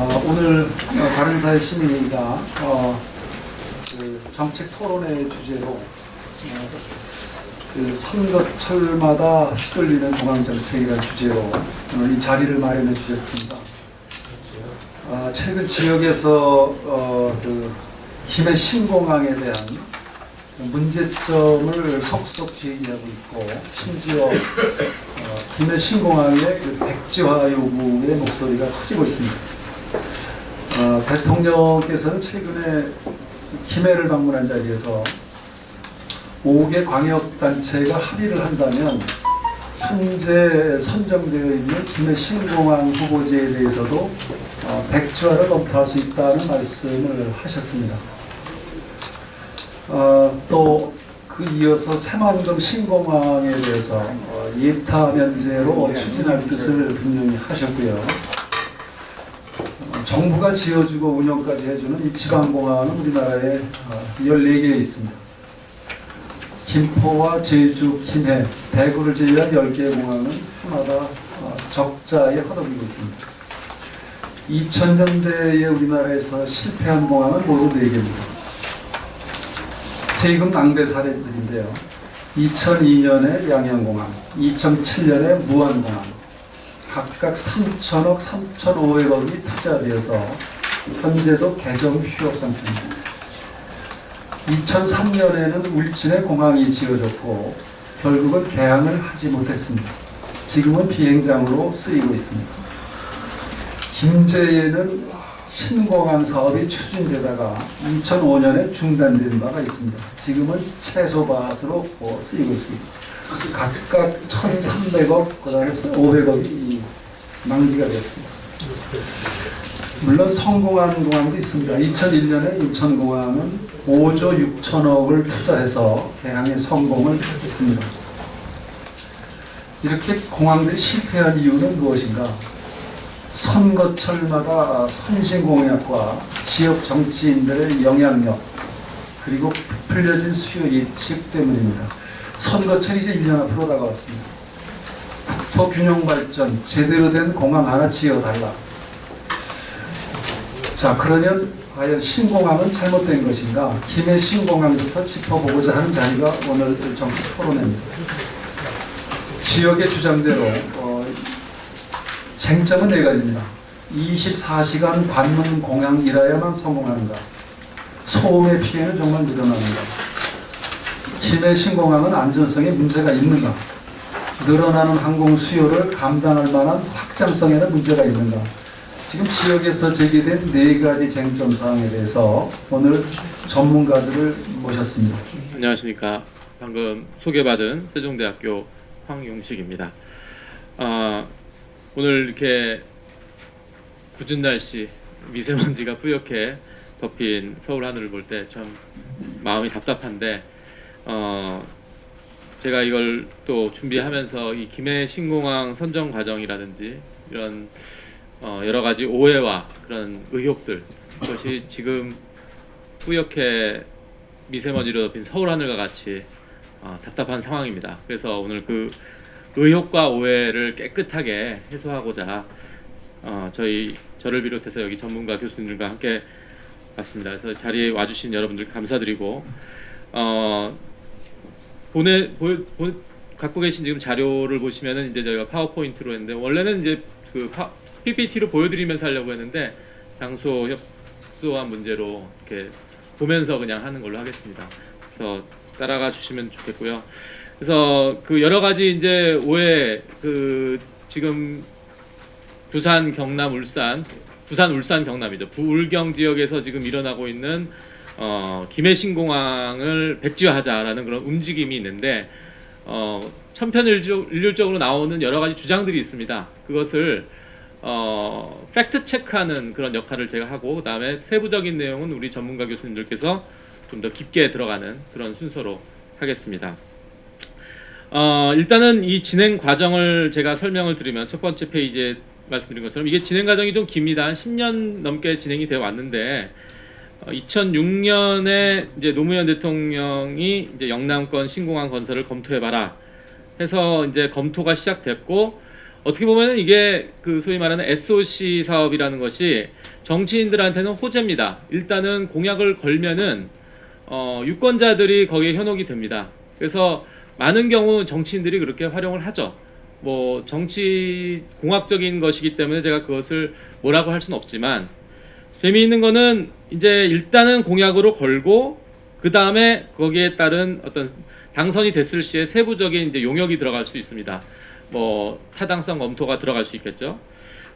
오늘 바른사회 시민회의가 그 정책 토론의 주제로 그 선거철마다 휘둘리는 공항정책이라는 주제로 오늘 이 자리를 마련해 주셨습니다. 최근 지역에서 그 김해 신공항에 대한 문제점을 속속 제기하고 있고, 심지어 김해 신공항의 그 백지화 요구의 목소리가 커지고 있습니다. 대통령께서는 최근에 김해를 방문한 자리에서 5개 광역단체가 합의를 한다면 현재 선정되어 있는 김해 신공항 후보지에 대해서도 백지화를 검토할 수 있다는 말씀을 하셨습니다. 또 그 이어서 새만금 신공항에 대해서 예타 면제로 추진할 뜻을 분명히 하셨고요. 정부가 지어주고 운영까지 해주는 이 지방공항은 우리나라에 14개 있습니다. 김포와 제주, 김해, 대구를 제외한 10개의 공항은 해마다 적자에 허덕이고 있습니다. 2000년대에 우리나라에서 실패한 공항은 모두 4개입니다. 세금 낭비 사례들인데요. 2002년에 양양공항, 2007년에 무안공항, 각각 3천억, 3,500억이 투자되어서 현재도 개점 휴업 상태입니다. 2003년에는 울진에 공항이 지어졌고 결국은 개항을 하지 못했습니다. 지금은 비행장으로 쓰이고 있습니다. 김제에는 신공항 사업이 추진되다가 2005년에 중단된 바가 있습니다. 지금은 채소밭으로 쓰이고 있습니다. 각각 1,300억, 그다음에 500억이 낭비가 됐습니다. 물론 성공한 공항도 있습니다. 2001년에 인천공항은 5조 6천억을 투자해서 개항에 성공을 했습니다. 이렇게 공항들이 실패한 이유는 무엇인가? 선거철마다 선신공약과 지역 정치인들의 영향력, 그리고 부풀려진 수요 예측 때문입니다. 선거철이 이제 1년 앞으로 다가왔습니다. 국토 균형 발전, 제대로 된 공항 하나 지어달라. 자, 그러면 과연 신공항은 잘못된 것인가? 김해 신공항부터 짚어보고자 하는 자리가 오늘 정책 토론회입니다. 지역의 주장대로 쟁점은 4가지입니다. 24시간 관문 공항이라야만 성공하는가? 소음의 피해는 정말 늘어나는가? 김해 신공항은 안전성에 문제가 있는가? 늘어나는 항공 수요를 감당할 만한 확장성에는 문제가 있는가? 지금 지역에서 제기된 4가지 쟁점 사항에 대해서 오늘 전문가들을 모셨습니다. 안녕하십니까. 방금 소개받은 세종대학교 황용식입니다. 오늘 이렇게 궂은 날씨, 미세먼지가 뿌옇게 덮인 서울 하늘을 볼 때 참 마음이 답답한데, 제가 이걸 또 준비하면서 이 김해 신공항 선정 과정이라든지 이런 여러 가지 오해와 그런 의혹들, 그것이 지금 뿌옇게 미세먼지로 덮인 서울 하늘과 같이 답답한 상황입니다. 그래서 오늘 그 의혹과 오해를 깨끗하게 해소하고자 저를 비롯해서 여기 전문가 교수님들과 함께 왔습니다. 그래서 자리에 와주신 여러분들 감사드리고, 갖고 계신 지금 자료를 보시면은 이제 저희가 파워포인트로 했는데, 원래는 이제 그 PPT로 보여드리면서 하려고 했는데 장소 협소한 문제로 이렇게 보면서 그냥 하는 걸로 하겠습니다. 그래서 따라가 주시면 좋겠고요. 그래서 그 여러 가지 이제 오해, 지금 부산, 경남, 울산, 경남이죠. 부울경 지역에서 지금 일어나고 있는 김해 신공항을 백지화하자라는 그런 움직임이 있는데, 천편일률적으로 나오는 여러 가지 주장들이 있습니다. 그것을 팩트 체크하는 그런 역할을 제가 하고, 그다음에 세부적인 내용은 우리 전문가 교수님들께서 좀 더 깊게 들어가는 그런 순서로 하겠습니다. 일단은 이 진행 과정을 제가 설명을 드리면, 첫 번째 페이지에 말씀드린 것처럼 이게 진행 과정이 좀 깁니다. 한 10년 넘게 진행이 되어 왔는데, 2006년에 이제 노무현 대통령이 이제 영남권 신공항 건설을 검토해봐라 해서 이제 검토가 시작됐고, 어떻게 보면 이게 그 소위 말하는 SOC 사업이라는 것이 정치인들한테는 호재입니다. 일단은 공약을 걸면은 유권자들이 거기에 현혹이 됩니다. 그래서 많은 경우 정치인들이 그렇게 활용을 하죠. 뭐 정치 공학적인 것이기 때문에 제가 그것을 뭐라고 할 수는 없지만, 재미있는 거는 이제 일단은 공약으로 걸고 그 다음에 거기에 따른 어떤 당선이 됐을 시에 세부적인 이제 용역이 들어갈 수 있습니다. 뭐 타당성 검토가 들어갈 수 있겠죠.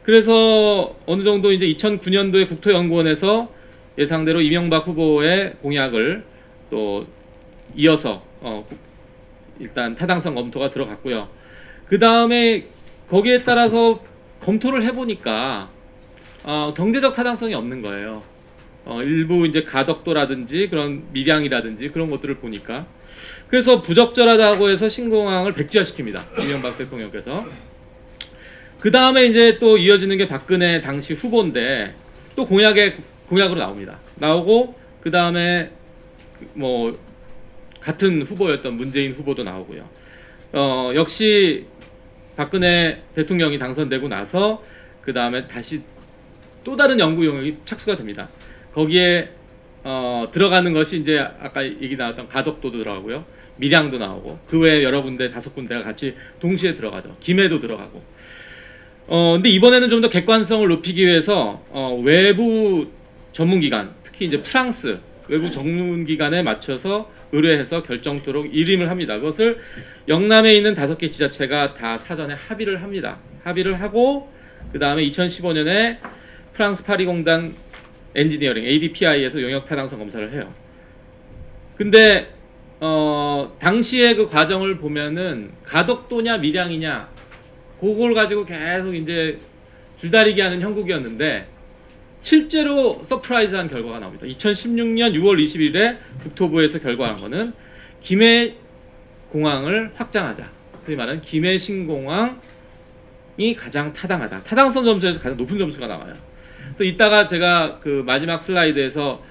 그래서 어느 정도 이제 2009년도에 국토연구원에서 예상대로 이명박 후보의 공약을 또 이어서 일단 타당성 검토가 들어갔고요. 그 다음에 거기에 따라서 검토를 해보니까 경제적 타당성이 없는 거예요. 일부 이제 가덕도라든지 그런 밀양이라든지 그런 것들을 보니까, 그래서 부적절하다고 해서 신공항을 백지화시킵니다. 이명박 대통령께서. 그 다음에 이제 또 이어지는 게 박근혜 당시 후보인데 또 공약으로 나옵니다. 나오고 그 다음에 뭐 같은 후보였던 문재인 후보도 나오고요. 역시 박근혜 대통령이 당선되고 나서 그 다음에 다시 또 다른 연구 용역이 착수가 됩니다. 거기에 들어가는 것이 이제 아까 얘기 나왔던 가덕도도 들어가고요, 밀양도 나오고 그 외에 여러 군데 5군데가 같이 동시에 들어가죠. 김해도 들어가고. 근데 이번에는 좀 더 객관성을 높이기 위해서 외부 전문기관, 특히 이제 프랑스 외부 전문기관에 맞춰서 의뢰해서 결정토록 일임을 합니다. 그것을 영남에 있는 5개 지자체가 다 사전에 합의를 합니다. 합의를 하고 그 다음에 2015년에 프랑스 파리공단 엔지니어링 ADPI에서 용역 타당성 검사를 해요. 근데 당시에 그 과정을 보면은 가덕도냐 밀양이냐 그걸 가지고 계속 이제 줄다리기 하는 형국이었는데, 실제로 서프라이즈한 결과가 나옵니다. 2016년 6월 20일에 국토부에서 결과한 거는 김해 공항을 확장하자, 소위 말하는 김해 신공항이 가장 타당하다. 타당성 점수에서 가장 높은 점수가 나와요. 또 이따가 제가 그 마지막 슬라이드에서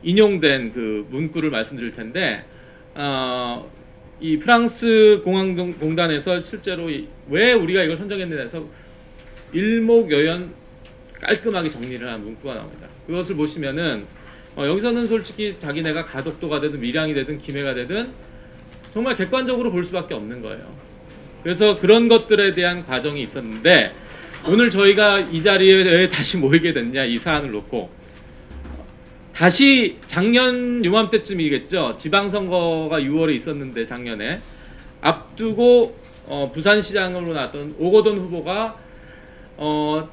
인용된 그 문구를 말씀드릴 텐데, 이 프랑스 공항공단에서 실제로 왜 우리가 이걸 선정했느냐 해서 일목요연 깔끔하게 정리를 한 문구가 나옵니다. 그것을 보시면은 여기서는 솔직히 자기네가 가덕도가 되든 밀양이 되든 김해가 되든 정말 객관적으로 볼 수밖에 없는 거예요. 그래서 그런 것들에 대한 과정이 있었는데, 오늘 저희가 이 자리에 왜 다시 모이게 됐냐, 이 사안을 놓고 다시 작년 요맘때쯤이겠죠. 지방선거가 6월에 있었는데 작년에 앞두고 부산시장으로 나왔던 오거돈 후보가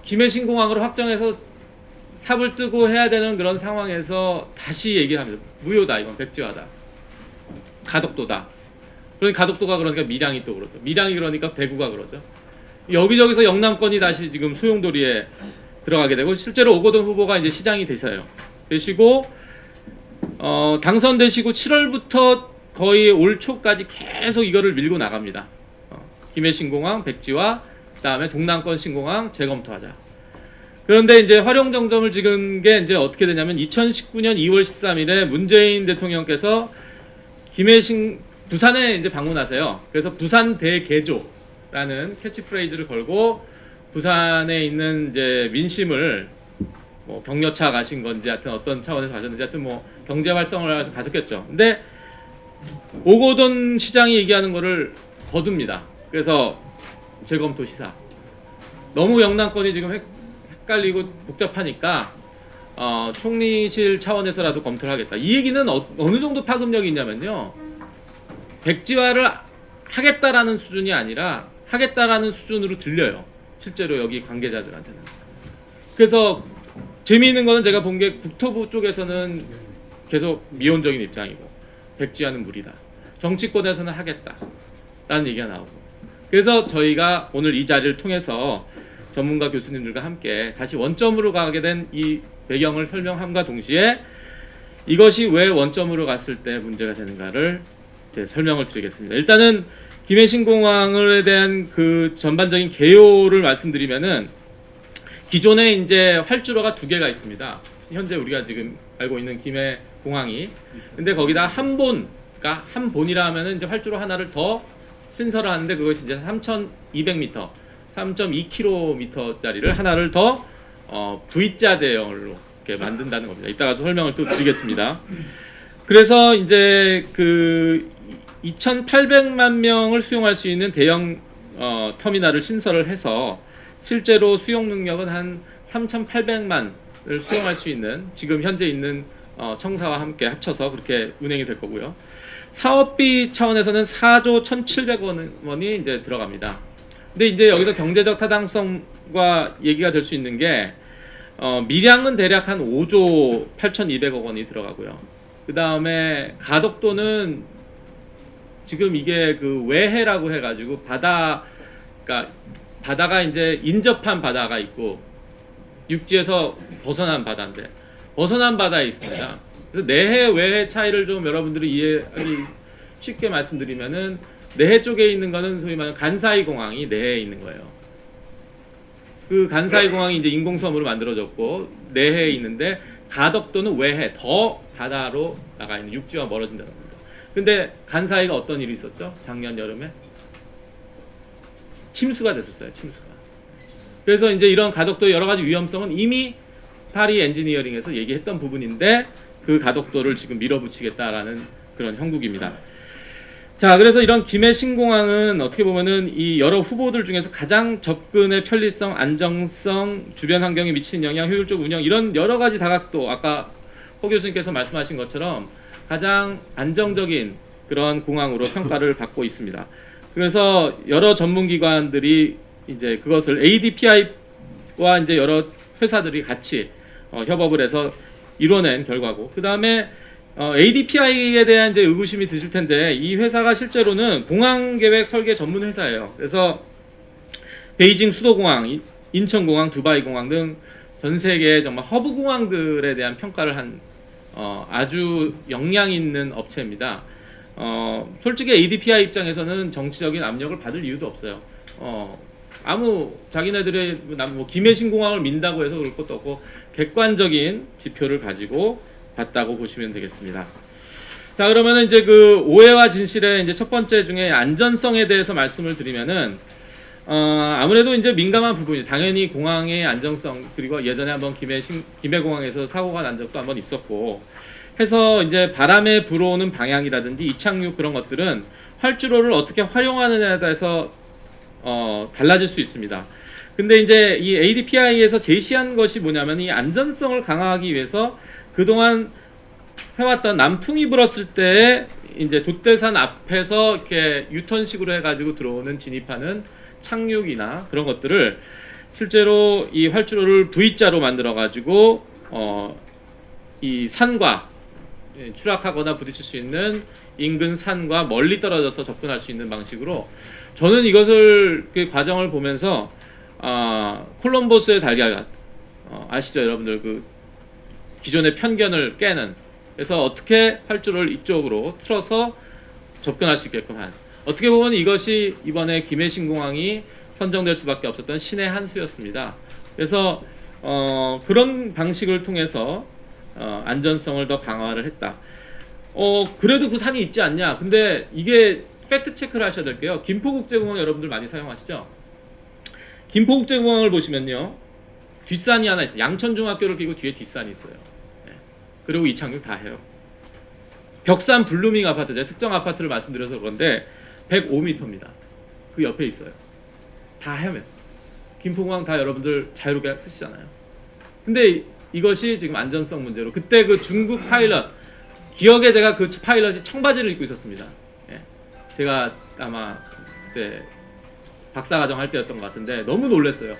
김해 신공항으로 확정해서 삽을 뜨고 해야 되는 그런 상황에서 다시 얘기를 합니다. 무효다, 이건 백지화다, 가덕도다. 그러니까 가덕도가 그러니까 밀양이 또 그러죠. 밀양이 그러니까 대구가 그러죠. 여기저기서 영남권이 다시 지금 소용돌이에 들어가게 되고, 실제로 오거돈 후보가 이제 시장이 되시고 당선되시고 7월부터 거의 올 초까지 계속 이거를 밀고 나갑니다. 김해 신공항 백지화, 그다음에 동남권 신공항 재검토하자. 그런데 이제 활용정점을 찍은 게 이제 어떻게 되냐면 2019년 2월 13일에 문재인 대통령께서 부산에 이제 방문하세요. 그래서 부산 대개조라는 캐치프레이즈를 걸고 부산에 있는 이제 민심을 뭐 격려차 가신 건지 하여튼 어떤 차원에서 가셨는지 하여튼 뭐 경제 활성을 해서 가셨겠죠. 근데 오거돈 시장이 얘기하는 거를 거둡니다. 그래서 재검토 시사. 너무 영남권이 지금 헷갈리고 복잡하니까 총리실 차원에서라도 검토를 하겠다. 이 얘기는 어느 정도 파급력이 있냐면요, 백지화를 하겠다라는 수준이 아니라 하겠다라는 수준으로 들려요. 실제로 여기 관계자들한테는. 그래서 재미있는 거는 제가 본 게 국토부 쪽에서는 계속 미온적인 입장이고 백지화는 무리다, 정치권에서는 하겠다라는 얘기가 나오고, 그래서 저희가 오늘 이 자리를 통해서 전문가 교수님들과 함께 다시 원점으로 가게 된 이 배경을 설명함과 동시에 이것이 왜 원점으로 갔을 때 문제가 되는가를 이제 설명을 드리겠습니다. 일단은 김해 신공항에 대한 그 전반적인 개요를 말씀드리면은, 기존에 이제 활주로가 2개가 있습니다. 현재 우리가 지금 알고 있는 김해 공항이. 근데 거기다 한 본이라 하면은 이제 활주로 하나를 더 신설을 하는데, 그것이 이제 3,200m, 3.2km짜리를 하나를 더 V자 대형으로 이렇게 만든다는 겁니다. 이따가 설명을 또 드리겠습니다. 그래서 이제 그 2,800만 명을 수용할 수 있는 대형 터미널을 신설을 해서 실제로 수용 능력은 한 3,800만을 수용할 수 있는 지금 현재 있는 청사와 함께 합쳐서 그렇게 운행이 될 거고요. 사업비 차원에서는 4조 1,700억 원이 이제 들어갑니다. 근데 이제 여기서 경제적 타당성과 얘기가 될 수 있는 게 미량은 대략 한 5조 8,200억 원이 들어가고요. 그 다음에 가덕도는 지금 이게 그 외해라고 해가지고 그러니까 바다가 이제 인접한 바다가 있고 육지에서 벗어난 바다인데 벗어난 바다에 있습니다. 그래서 내해 외해 차이를 좀 여러분들이 이해하기 쉽게 말씀드리면은 내해 쪽에 있는 거는 소위 말하는 간사이 공항이 내해에 있는 거예요. 그 간사이 공항이 이제 인공섬으로 만들어졌고 내해에 있는데 가덕도는 외해 더 바다로 나가 있는 육지와 멀어진다는 겁니다. 근데 간사이가 어떤 일이 있었죠? 작년 여름에 침수가 됐었어요. 침수가. 그래서 이제 이런 가덕도의 여러 가지 위험성은 이미 파리 엔지니어링에서 얘기했던 부분인데 그 가덕도를 지금 밀어붙이겠다라는 그런 형국입니다. 자, 그래서 이런 김해 신공항은 어떻게 보면은 이 여러 후보들 중에서 가장 접근의 편리성, 안정성, 주변 환경에 미치는 영향, 효율적 운영 이런 여러 가지 다각도 아까 허 교수님께서 말씀하신 것처럼 가장 안정적인 그런 공항으로 평가를 받고 있습니다. 그래서 여러 전문기관들이 이제 그것을 ADPI와 이제 여러 회사들이 같이 협업을 해서 이뤄낸 결과고, 그 다음에 ADPI에 대한 이제 의구심이 드실 텐데 이 회사가 실제로는 공항계획 설계 전문 회사예요. 그래서 베이징 수도공항, 인천공항, 두바이공항 등 전 세계 정말 허브 공항들에 대한 평가를 한 아주 역량 있는 업체입니다. 솔직히 ADPI 입장에서는 정치적인 압력을 받을 이유도 없어요. 아무 자기네들의 뭐 김해 신공항을 민다고 해서 그럴 것도 없고 객관적인 지표를 가지고 봤다고 보시면 되겠습니다. 자, 그러면은 이제 그 오해와 진실의 이제 첫 번째 중에 안전성에 대해서 말씀을 드리면은 아무래도 이제 민감한 부분이 당연히 공항의 안정성, 그리고 예전에 한번 김해공항에서 사고가 난 적도 한번 있었고 해서 이제 바람에 불어오는 방향이라든지 이착륙 그런 것들은 활주로를 어떻게 활용하느냐에 따라서 달라질 수 있습니다. 근데 이제 이 ADPI에서 제시한 것이 뭐냐면 이 안전성을 강화하기 위해서 그동안 해왔던 남풍이 불었을 때 이제 돛대산 앞에서 이렇게 유턴식으로 해가지고 들어오는 진입하는 착륙이나 그런 것들을 실제로 이 활주로를 V자로 만들어가지고 이 산과 추락하거나 부딪힐 수 있는 인근 산과 멀리 떨어져서 접근할 수 있는 방식으로 저는 이것을 그 과정을 보면서 콜럼버스의 달걀 아시죠 여러분들 그 기존의 편견을 깨는 그래서 어떻게 활주로를 이쪽으로 틀어서 접근할 수 있게끔 한 어떻게 보면 이것이 이번에 김해 신공항이 선정될 수밖에 없었던 신의 한 수였습니다. 그래서 그런 방식을 통해서 안전성을 더 강화를 했다. 그래도 그 산이 있지 않냐? 근데 이게 팩트 체크를 하셔야 될게요. 김포국제공항 여러분들 많이 사용하시죠? 김포국제공항을 보시면요, 뒷산이 하나 있어요. 양천중학교를 끼고 뒤에 뒷산이 있어요. 네. 그리고 이착륙 다 해요. 벽산 블루밍 아파트, 제가 특정 아파트를 말씀드려서 그런데 105m입니다. 그 옆에 있어요. 다 헤매. 김포공항 다 여러분들 자유롭게 쓰시잖아요. 근데 이것이 지금 안전성 문제로 그때 그 중국 파일럿 기억에 제가 그 파일럿이 청바지를 입고 있었습니다. 예. 제가 아마 그때 박사과정 할 때였던 것 같은데 너무 놀랐어요.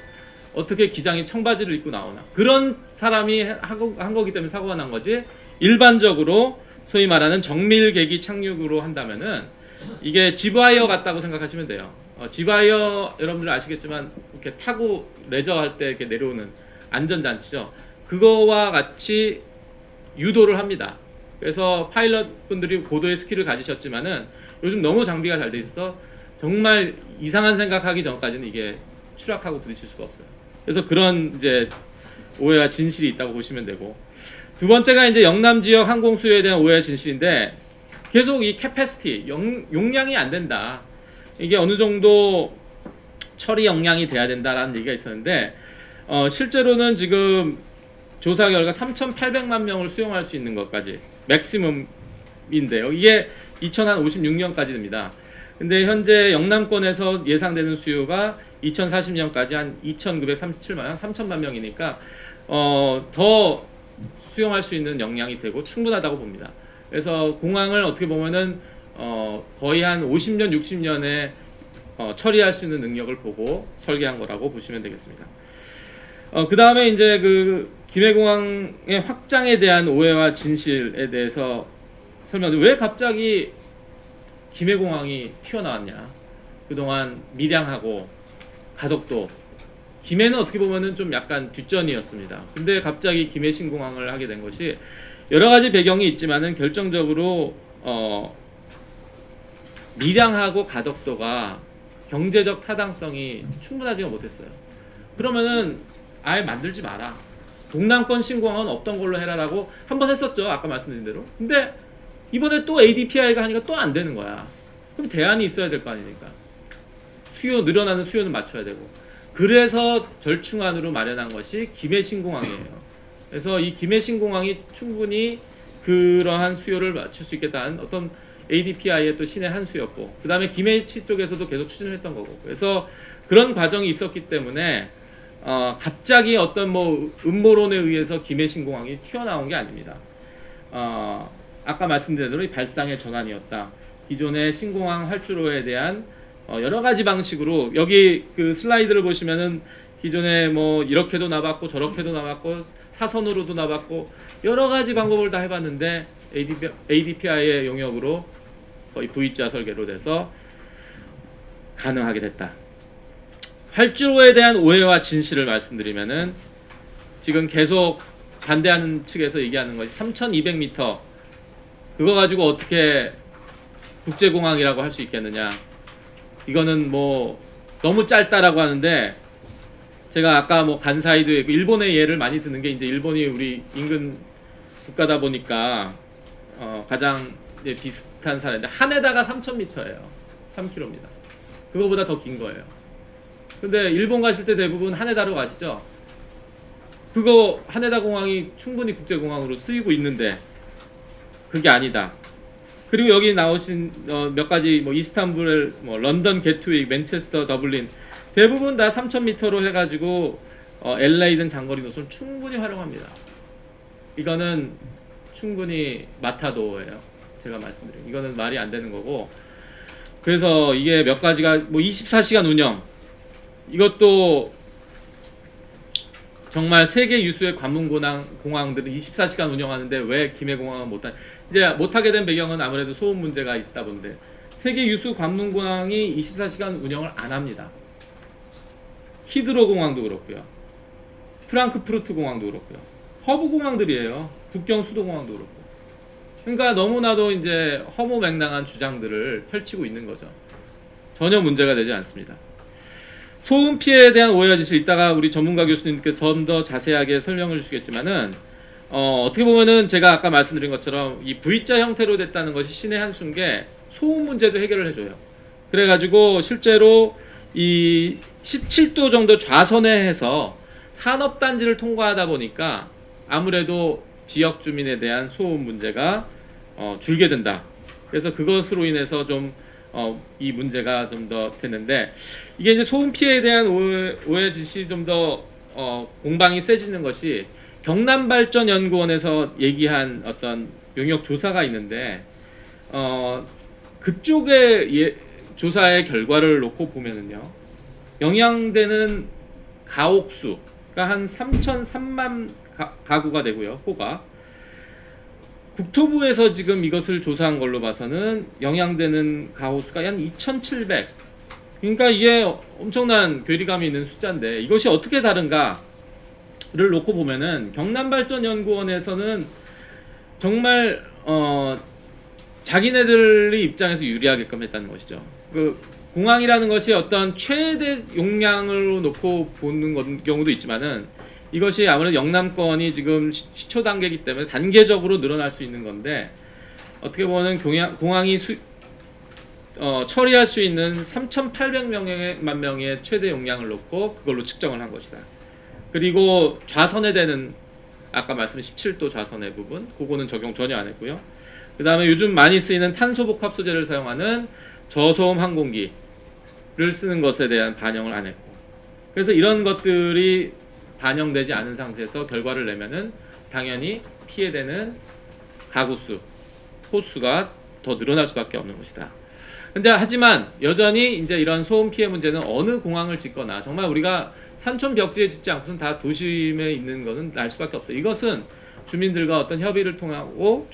어떻게 기장이 청바지를 입고 나오나. 그런 사람이 한 거기 때문에 사고가 난 거지. 일반적으로 소위 말하는 정밀계기 착륙으로 한다면은 이게 지브와이어 같다고 생각하시면 돼요. 지브와이어 여러분들 아시겠지만 이렇게 타고 레저 할 때 이렇게 내려오는 안전장치죠. 그거와 같이 유도를 합니다. 그래서 파일럿 분들이 고도의 스킬을 가지셨지만은 요즘 너무 장비가 잘 돼 있어서 정말 이상한 생각하기 전까지는 이게 추락하고 부딪힐 수가 없어요. 그래서 그런 이제 오해와 진실이 있다고 보시면 되고, 두 번째가 이제 영남 지역 항공 수요에 대한 오해와 진실인데 계속 이 캐패시티 용량이 안 된다. 이게 어느 정도 처리 역량이 돼야 된다라는 얘기가 있었는데 실제로는 지금 조사 결과 3,800만 명을 수용할 수 있는 것까지 맥시멈인데요. 이게 2056년까지 됩니다. 근데 현재 영남권에서 예상되는 수요가 2040년까지 한 2,937만 명, 3천만 명이니까 더 수용할 수 있는 역량이 되고 충분하다고 봅니다. 그래서 공항을 어떻게 보면은 거의 한 50년, 60년에 처리할 수 있는 능력을 보고 설계한 거라고 보시면 되겠습니다. 그 다음에 이제 그 김해공항의 확장에 대한 오해와 진실에 대해서 왜 갑자기 김해공항이 튀어나왔냐? 그동안 밀양하고 가덕도, 김해는 어떻게 보면은 좀 약간 뒷전이었습니다. 근데 갑자기 김해 신공항을 하게 된 것이 여러 가지 배경이 있지만은 결정적으로 밀양하고 가덕도가 경제적 타당성이 충분하지가 못했어요. 그러면은 아예 만들지 마라. 동남권 신공항은 없던 걸로 해라라고 한번 했었죠. 아까 말씀드린 대로. 근데 이번에 또 ADPI가 하니까 또 안 되는 거야. 그럼 대안이 있어야 될 거 아닙니까? 늘어나는 수요는 맞춰야 되고. 그래서 절충안으로 마련한 것이 김해 신공항이에요. 그래서 이 김해 신공항이 충분히 그러한 수요를 맞출 수 있겠다는 어떤 ADPI의 또 신의 한 수였고, 그 다음에 김해치 쪽에서도 계속 추진을 했던 거고. 그래서 그런 과정이 있었기 때문에 갑자기 어떤 뭐 음모론에 의해서 김해 신공항이 튀어나온 게 아닙니다. 아까 말씀드린 대로 발상의 전환이었다. 기존의 신공항 활주로에 대한 여러 가지 방식으로, 여기 그 슬라이드를 보시면은 기존에 뭐 이렇게도 나봤고 저렇게도 나봤고 사선으로도 나봤고 여러 가지 방법을 다 해봤는데 ADPI의 용역으로 거의 V자 설계로 돼서 가능하게 됐다. 활주로에 대한 오해와 진실을 말씀드리면은 지금 계속 반대하는 측에서 얘기하는 것이 3,200m 그거 가지고 어떻게 국제공항이라고 할 수 있겠느냐. 이거는 뭐 너무 짧다라고 하는데, 제가 아까 뭐 간사이도 있고 일본의 예를 많이 드는 게, 이제 일본이 우리 인근 국가다 보니까 가장 이제 비슷한 사례인데, 하네다가 3,000m예요. 3km입니다. 그거보다 더 긴 거예요. 근데 일본 가실 때 대부분 하네다로 가시죠. 그거 하네다 공항이 충분히 국제공항으로 쓰이고 있는데 그게 아니다. 그리고 여기 나오신 몇 가지 뭐 이스탄불, 뭐 런던 게트웨이, 맨체스터, 더블린 대부분 다 3,000m로 해가지고 LA든 장거리 노선 충분히 활용합니다. 이거는 충분히 마타도예요. 제가 말씀드린 이거는 말이 안 되는 거고. 그래서 이게 몇 가지가 뭐 24시간 운영, 이것도 정말 세계 유수의 관문공항들은 24시간 운영하는데 왜 김해공항은 못하? 이제 못하게 된 배경은 아무래도 소음 문제가 있다 본데, 세계 유수 관문공항이 24시간 운영을 안 합니다. 히드로 공항도 그렇고요, 프랑크푸르트 공항도 그렇고요, 허브 공항들이에요. 국경 수도 공항도 그렇고. 그러니까 너무나도 이제 허무맹랑한 주장들을 펼치고 있는 거죠. 전혀 문제가 되지 않습니다. 소음 피해에 대한 오해와 진실, 이따가 우리 전문가 교수님께서 좀 더 자세하게 설명을 주시겠지만은 어떻게 보면은 제가 아까 말씀드린 것처럼 이 V자 형태로 됐다는 것이 신의 한 수인 게 소음 문제도 해결을 해줘요. 그래가지고 실제로 이 17도 정도 좌선에 해서 산업단지를 통과하다 보니까 아무래도 지역 주민에 대한 소음 문제가 줄게 된다. 그래서 그것으로 인해서 좀 이 문제가 좀 더 됐는데, 이게 이제 소음 피해에 대한 오해 지시 좀 더 공방이 세지는 것이 경남발전연구원에서 얘기한 어떤 용역 조사가 있는데, 그쪽의 조사의 결과를 놓고 보면은요, 영향되는 가옥수가 한 3,003만 가구가 되고요, 호가. 국토부에서 지금 이것을 조사한 걸로 봐서는 영향되는 가호수가 한 2,700. 그러니까 이게 엄청난 괴리감이 있는 숫자인데, 이것이 어떻게 다른가를 놓고 보면은 경남발전연구원에서는 정말 자기네들의 입장에서 유리하게끔 했다는 것이죠. 그 공항이라는 것이 어떤 최대 용량으로 놓고 보는 경우도 있지만은, 이것이 아무래도 영남권이 지금 시초 단계이기 때문에 단계적으로 늘어날 수 있는 건데, 어떻게 보면 공항이 처리할 수 있는 3,800만 명의 최대 용량을 놓고 그걸로 측정을 한 것이다. 그리고 좌선에 대는 아까 말씀드린 17도 좌선의 부분, 그거는 적용 전혀 안 했고요. 그 다음에 요즘 많이 쓰이는 탄소복합 소재를 사용하는 저소음 항공기를 쓰는 것에 대한 반영을 안 했고, 그래서 이런 것들이 반영되지 않은 상태에서 결과를 내면은 당연히 피해되는 가구수, 호수가 더 늘어날 수밖에 없는 것이다. 근데 하지만 여전히 이제 이런 소음 피해 문제는 어느 공항을 짓거나 정말 우리가 산촌 벽지에 짓지 않고선 다 도심에 있는 것은 날 수밖에 없어요. 이것은 주민들과 어떤 협의를 통하고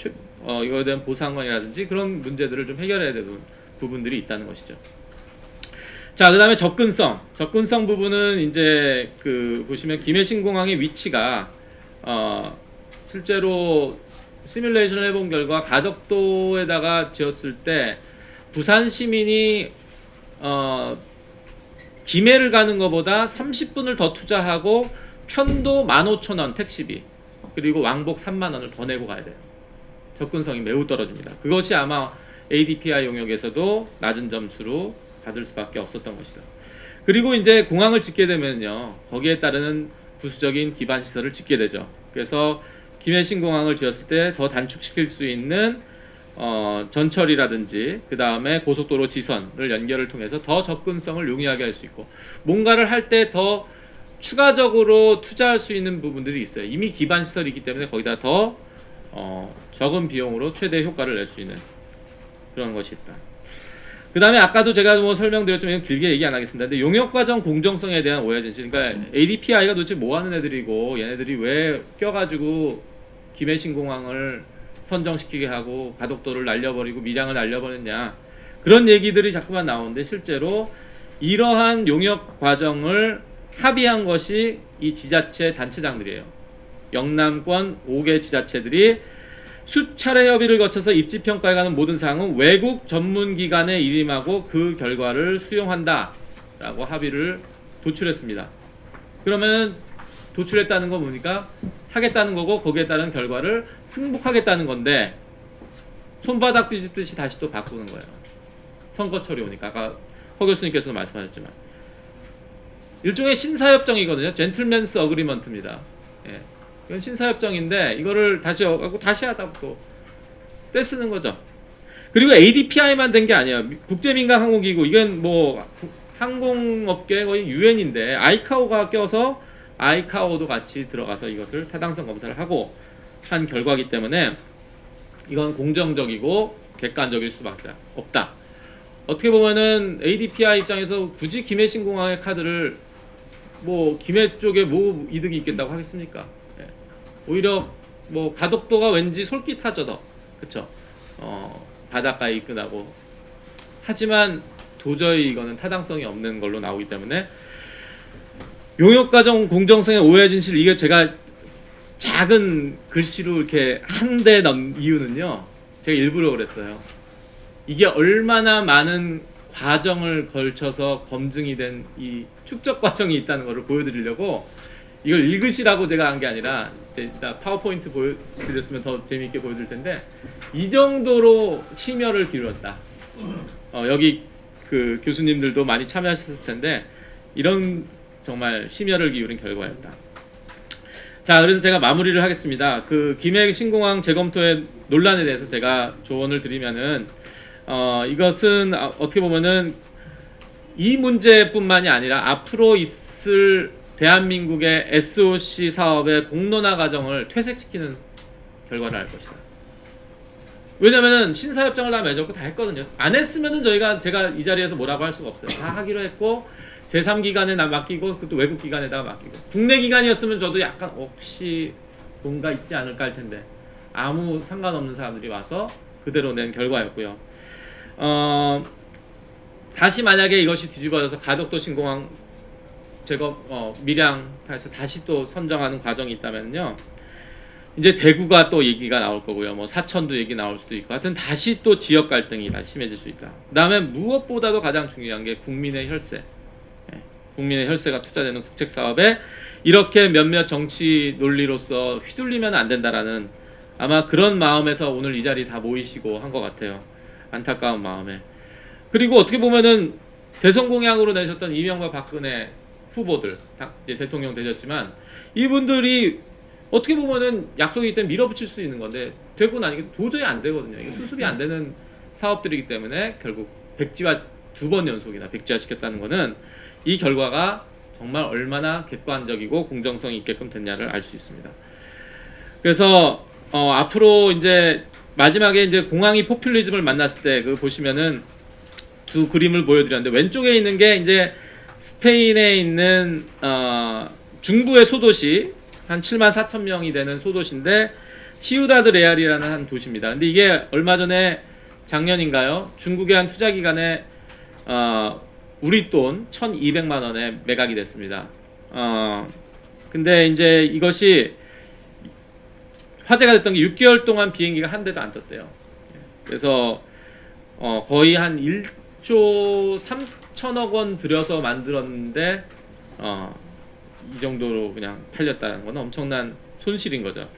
이거에 대한 보상관이라든지 그런 문제들을 좀 해결해야 되는 부분들이 있다는 것이죠. 자, 그 다음에 접근성 부분은 이제 그 보시면 김해신공항의 위치가 실제로 시뮬레이션을 해본 결과 가덕도에다가 지었을 때 부산 시민이 김해를 가는 것보다 30분을 더 투자하고 편도 15,000원 택시비, 그리고 왕복 30,000원을 더 내고 가야 돼요. 접근성이 매우 떨어집니다. 그것이 아마 ADPI 용역에서도 낮은 점수로 받을 수밖에 없었던 것이다. 그리고 이제 공항을 짓게 되면요, 거기에 따르는 부수적인 기반 시설을 짓게 되죠. 그래서 김해신공항을 지었을 때 더 단축시킬 수 있는 전철이라든지 그 다음에 고속도로 지선을 연결을 통해서 더 접근성을 용이하게 할 수 있고, 뭔가를 할 때 더 추가적으로 투자할 수 있는 부분들이 있어요. 이미 기반 시설이 있기 때문에 거기다 더 적은 비용으로 최대 효과를 낼 수 있는 그런 것이 있다. 그 다음에 아까도 제가 뭐 설명드렸지만 길게 얘기 안 하겠습니다. 근데 용역과정 공정성에 대한 오해 진실. 그러니까 ADPI가 도대체 뭐 하는 애들이고 얘네들이 왜 껴가지고 김해신공항을 선정시키게 하고 가덕도를 날려버리고 밀양을 날려버렸냐, 그런 얘기들이 자꾸만 나오는데, 실제로 이러한 용역 과정을 합의한 것이 이 지자체 단체장들이에요. 영남권 5개 지자체들이 수차례 협의를 거쳐서 입지평가에 관한 모든 사항은 외국 전문기관에 일임하고 그 결과를 수용한다 라고 합의를 도출했습니다. 그러면 도출했다는 건 뭡니까? 하겠다는 거고, 거기에 따른 결과를 승복하겠다는 건데, 손바닥 뒤집듯이 다시 또 바꾸는 거예요. 선거철이 오니까. 아까 허 교수님께서도 말씀하셨지만 일종의 신사협정이거든요. 젠틀맨스 어그리먼트입니다. 예. 이건 신사협정인데 이거를 다시 하고 다시 하다 또 떼쓰는 거죠. 그리고 ADPI만 된 게 아니에요. 국제민간항공기구, 이건 뭐 항공업계 거의 UN인데 아이카오가 껴서 아이카오도 같이 들어가서 이것을 타당성 검사를 하고 한 결과이기 때문에 이건 공정적이고 객관적일 수밖에 없다. 어떻게 보면은 ADPI 입장에서 굳이 김해신공항의 카드를 뭐 김해 쪽에 뭐 이득이 있겠다고 하겠습니까? 예. 오히려 뭐 가덕도가 왠지 솔깃하죠, 더. 그쵸? 바닷가에 입근하고. 하지만 도저히 이거는 타당성이 없는 걸로 나오기 때문에 용역과정 공정성의 오해 진실, 이게 제가 작은 글씨로 이렇게 한 대 넣은 이유는요, 제가 일부러 그랬어요. 이게 얼마나 많은 과정을 걸쳐서 검증이 된 이 축적 과정이 있다는 것을 보여드리려고 이걸 읽으시라고 제가 한 게 아니라, 이따 파워포인트 보여드렸으면 더 재미있게 보여드릴 텐데, 이 정도로 심혈을 기울였다. 여기 그 교수님들도 많이 참여하셨을 텐데 이런 정말 심혈을 기울인 결과였다. 자, 그래서 제가 마무리를 하겠습니다. 그 김해 신공항 재검토의 논란에 대해서 제가 조언을 드리면은 이것은 어떻게 보면은 이 문제뿐만이 아니라 앞으로 있을 대한민국의 SOC 사업의 공론화 과정을 퇴색시키는 결과를 할 것이다. 왜냐면은 신사협정을 다 맺었고 다 했거든요. 안 했으면은 제가 이 자리에서 뭐라고 할 수가 없어요. 다 하기로 했고 제3기관에 맡기고 또 외국 기관에다가 맡기고, 국내 기관이었으면 저도 약간 혹시 뭔가 있지 않을까 할 텐데 아무 상관없는 사람들이 와서 그대로 낸 결과였고요. 다시 만약에 이것이 뒤집어져서 가덕도 신공항 제거 밀양에서 다시 또 선정하는 과정이 있다면요, 이제 대구가 또 얘기가 나올 거고요. 뭐 사천도 얘기 나올 수도 있고, 하여튼 다시 또 지역 갈등이 다 심해질 수 있다. 그다음에 무엇보다도 가장 중요한 게 국민의 혈세. 국민의 혈세가 투자되는 국책 사업에 이렇게 몇몇 정치 논리로서 휘둘리면 안 된다라는, 아마 그런 마음에서 오늘 이 자리 다 모이시고 한 것 같아요. 안타까운 마음에. 그리고 어떻게 보면은 대선 공약으로 내셨던 이명박 박근혜 후보들 이제 대통령 되셨지만 이분들이 어떻게 보면은 약속이기 때문에 밀어붙일 수 있는 건데 되고 나니까 도저히 안 되거든요. 이게 수습이 안 되는 사업들이기 때문에 결국 백지화 2번 연속이나 백지화 시켰다는 거는 이 결과가 정말 얼마나 객관적이고 공정성이 있게끔 됐냐를 알 수 있습니다. 그래서 앞으로 이제 마지막에 이제 공항이 포퓰리즘을 만났을 때 그 보시면은 두 그림을 보여드렸는데 왼쪽에 있는 게 이제 스페인에 있는 중부의 소도시 한 7만 4천 명이 되는 소도시인데 시우다드 레알이라는 한 도시입니다. 근데 이게 얼마 전에 작년인가요? 중국의 한 투자기관에 우리 돈 1,200만 원에 매각이 됐습니다. 근데 이제 이것이 화제가 됐던 게 6개월 동안 비행기가 한 대도 안 떴대요. 그래서 거의 한 1조 3천억 원 들여서 만들었는데 이 정도로 그냥 팔렸다는 건 엄청난 손실인 거죠.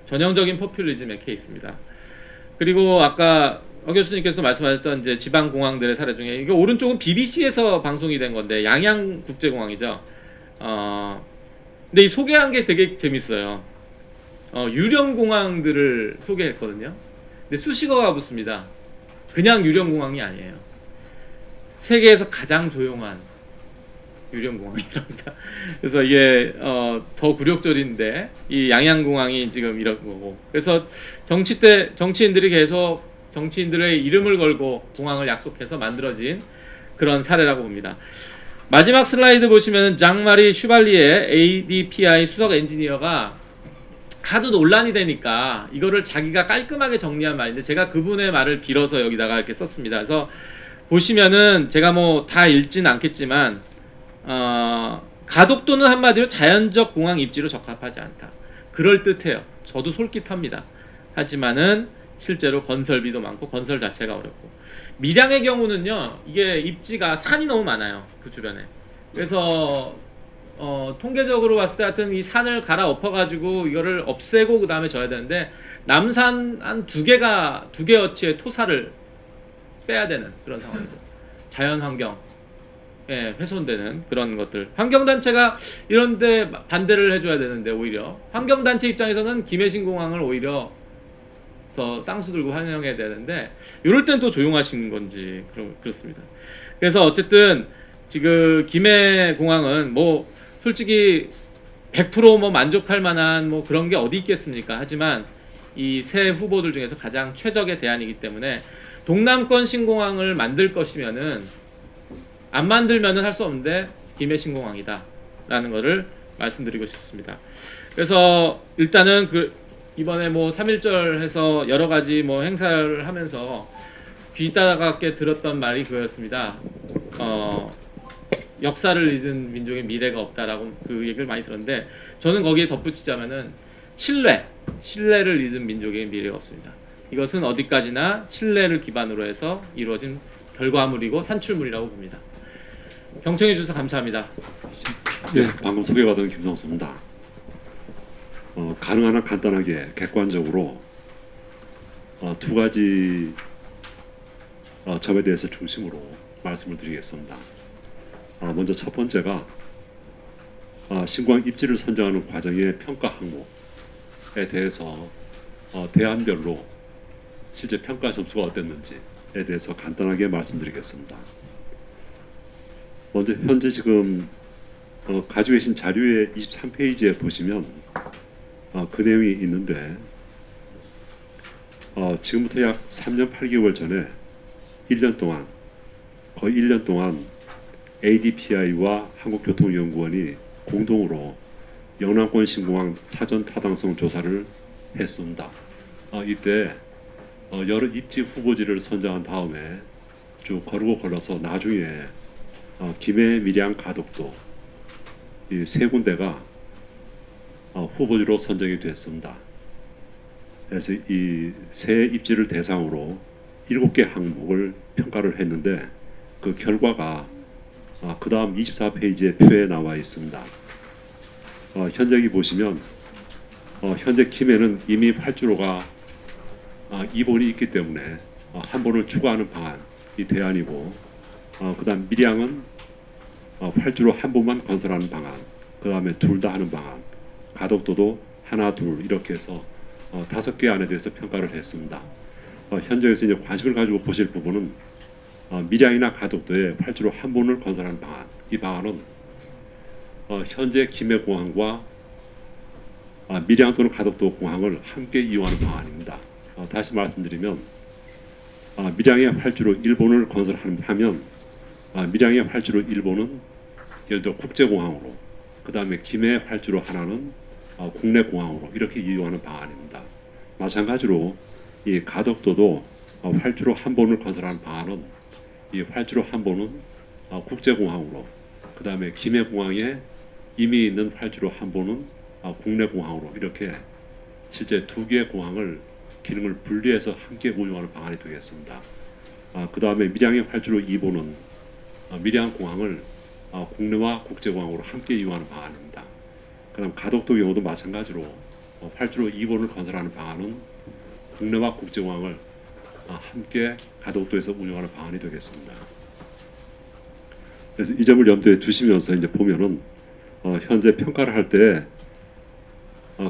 전형적인 포퓰리즘의 케이스입니다. 그리고 아까 어 교수님께서도 말씀하셨던 이제 지방 공항들의 사례 중에 이게 오른쪽은 BBC에서 방송이 된 건데 양양 국제공항이죠. 근데 이 소개한 게 되게 재밌어요. 유령 공항들을 소개했거든요. 근데 수식어가 붙습니다. 그냥 유령 공항이 아니에요. 세계에서 가장 조용한 유령 공항이랍니다. 그래서 이게 더 굴욕적인데 이 양양공항이 지금 이런 거고. 그래서 정치인들이 계속 정치인들의 이름을 걸고 공항을 약속해서 만들어진 그런 사례라고 봅니다. 마지막 슬라이드 보시면 장마리 슈발리에 ADPI 수석 엔지니어가 하도 논란이 되니까 이거를 자기가 깔끔하게 정리한 말인데 제가 그분의 말을 빌어서 여기다가 이렇게 썼습니다. 그래서 보시면은 제가 뭐 다 읽진 않겠지만 가독도는 한마디로 자연적 공항 입지로 적합하지 않다. 그럴듯해요. 저도 솔깃합니다. 하지만은 실제로 건설비도 많고 건설 자체가 어렵고 밀양의 경우는요 이게 입지가 산이 너무 많아요 그 주변에. 그래서 통계적으로 봤을 때 하여튼 이 산을 갈아엎어 가지고 이거를 없애고 그 다음에 져야 되는데 남산 한 두 개어치의 토사를 빼야 되는 그런 상황이죠. 자연환경 훼손되는 그런 것들. 환경단체가 이런데 반대를 해줘야 되는데 오히려 환경단체 입장에서는 김해신 공항을 오히려 더 쌍수 들고 환영해야 되는데 이럴 땐 또 조용하신 건지 그렇습니다. 그래서 어쨌든 지금 김해 공항은 뭐 솔직히 100% 뭐 만족할 만한 뭐 그런 게 어디 있겠습니까? 하지만 이 세 후보들 중에서 가장 최적의 대안이기 때문에 동남권 신공항을 만들 것이면은 안 만들면은 할 수 없는데 김해 신공항이다라는 거를 말씀드리고 싶습니다. 그래서 일단은 이번에 뭐 3.1절 해서 여러 가지 뭐 행사를 하면서 귀 따갑게 들었던 말이 그거였습니다. 역사를 잊은 민족의 미래가 없다라고 그 얘기를 많이 들었는데 저는 거기에 덧붙이자면은 신뢰를 잊은 민족의 미래가 없습니다. 이것은 어디까지나 신뢰를 기반으로 해서 이루어진 결과물이고 산출물이라고 봅니다. 경청해 주셔서 감사합니다. 네, 방금 소개받은 김성수입니다. 가능한 한 간단하게 객관적으로 두 가지 점에 대해서 중심으로 말씀을 드리겠습니다. 먼저 첫 번째가 신공항 입지를 선정하는 과정의 평가 항목에 대해서 대안별로 실제 평가 점수가 어땠는지에 대해서 간단하게 말씀드리겠습니다. 먼저 현재 지금 가지고 계신 자료의 23페이지에 보시면 그 내용이 있는데 지금부터 약 3년 8개월 전에 1년 동안 거의 1년 동안 ADPI와 한국교통연구원이 공동으로 영남권 신공항 사전 타당성 조사를 했습니다. 이때 여러 입지 후보지를 선정한 다음에 쭉 거르고 걸러서 나중에 김해, 밀양, 가덕도 이 세 군데가 후보지로 선정이 됐습니다. 그래서 이 세 입지를 대상으로 7개 항목을 평가를 했는데 그 결과가 그 다음 24페이지의 표에 나와 있습니다. 현재 여기 보시면 현재 김해는 이미 활주로가 2본이 있기 때문에 한 본을 추가하는 방안이 대안이고 그 다음 밀양은 활주로 한 번만 건설하는 방안, 그 다음에 둘 다 하는 방안, 가덕도도 하나 둘 이렇게 해서 5개 안에 대해서 평가를 했습니다. 현장에서 이제 관심을 가지고 보실 부분은 밀양이나 가덕도에 활주로 한 번을 건설하는 방안. 이 방안은 현재 김해공항과 밀양 또는 가덕도 공항을 함께 이용하는 방안입니다. 다시 말씀드리면 밀양의 활주로 1번을 건설하면 밀양의 활주로 1번은 예를 들어 국제공항으로, 그 다음에 김해 활주로 하나는 국내 공항으로 이렇게 이용하는 방안입니다. 마찬가지로 이 가덕도도 활주로 한 번을 건설하는 방안은 이 활주로 한 번은 국제공항으로, 그 다음에 김해공항에 이미 있는 활주로 한 번은 국내 공항으로 이렇게 실제 두 개의 공항을 기능을 분리해서 함께 운영하는 방안이 되겠습니다. 그 다음에 밀양의 활주로 2번은 밀양 공항을 국내와 국제공항으로 함께 이용하는 방안입니다. 그다음 가덕도 경우도 마찬가지로 활주로 2번을 건설하는 방안은 국내와 국제공항을 함께 가덕도에서 운영하는 방안이 되겠습니다. 그래서 이 점을 염두에 두시면서 이제 보면은 현재 평가를 할 때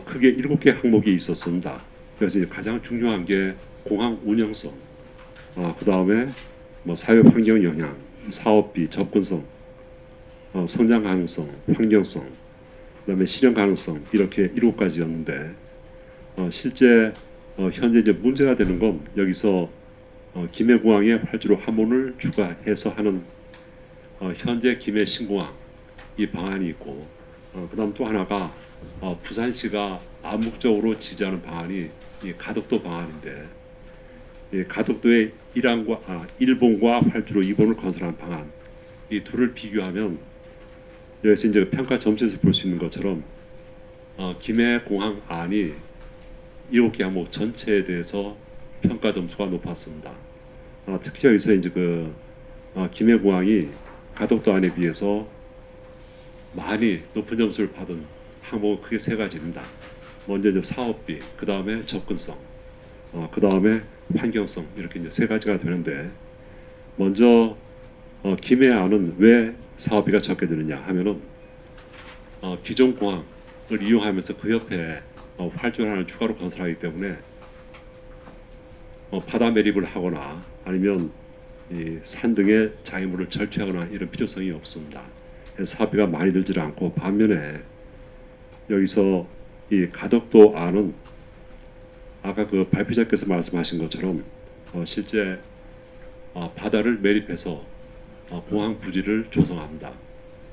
크게 7개 항목이 있었습니다. 그래서 이제 가장 중요한 게 공항 운영성, 그 다음에 뭐 사회 환경 영향, 사업비, 접근성, 성장 가능성, 환경성, 그다음에 실현 가능성 이렇게 7가지였는데 실제 현재 이제 문제가 되는 건 여기서 김해공항에 활주로 한 번을 추가해서 하는 현재 김해 신공항 이 방안이 있고 그다음 또 하나가 부산시가 암묵적으로 지지하는 방안이 이 가덕도 방안인데 이 가덕도의 일본과 활주로 2번을 건설하는 방안 이 둘을 비교하면 여기서 이제 평가 점수에서 볼 수 있는 것처럼 김해 공항 안이 7개 항목 전체에 대해서 평가 점수가 높았습니다. 특히 여기서 이제 김해 공항이 가덕도 안에 비해서 많이 높은 점수를 받은 항목은 크게 3가지입니다. 먼저 이제 사업비, 그 다음에 접근성, 그 다음에 환경성 이렇게 이제 3가지가 되는데 먼저 김해 안은 왜 사업비가 적게 드느냐 하면은 기존 공항을 이용하면서 그 옆에 활주로 하나를 추가로 건설하기 때문에 바다 매립을 하거나 아니면 이 산 등의 장애물을 절취하거나 이런 필요성이 없습니다. 그래서 사업비가 많이 들지 않고 반면에 여기서 이 가덕도 안은 아까 그 발표자께서 말씀하신 것처럼 실제 바다를 매립해서 공항 부지를 조성합니다.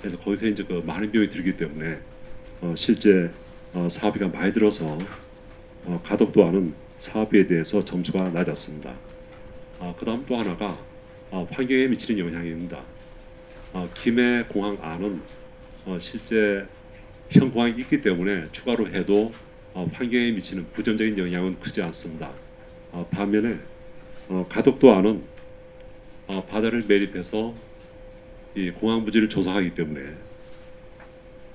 그래서 거기서 이제 많은 비용이 들기 때문에 실제 사업비가 많이 들어서 가덕도 안은 사업비에 대해서 점수가 낮았습니다. 그다음 또 하나가 환경에 미치는 영향입니다. 김해 공항 안은 실제 현 공항이 있기 때문에 추가로 해도 환경에 미치는 부정적인 영향은 크지 않습니다. 반면에 가덕도 안은 바다를 매립해서 이 공항 부지를 조성하기 때문에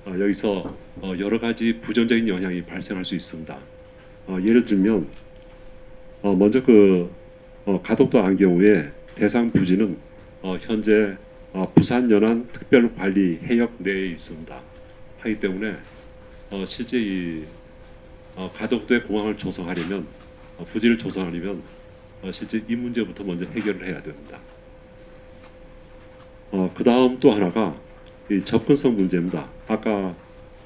여기서 여러 가지 부정적인 영향이 발생할 수 있습니다. 예를 들면 먼저 가덕도 안 경우에 대상 부지는 현재 부산 연안 특별관리 해역 내에 있습니다. 하기 때문에 실제 이 가덕도에 공항을 조성하려면 부지를 조성하려면 실제 이 문제부터 먼저 해결을 해야 됩니다. 그 다음 또 하나가 이 접근성 문제입니다. 아까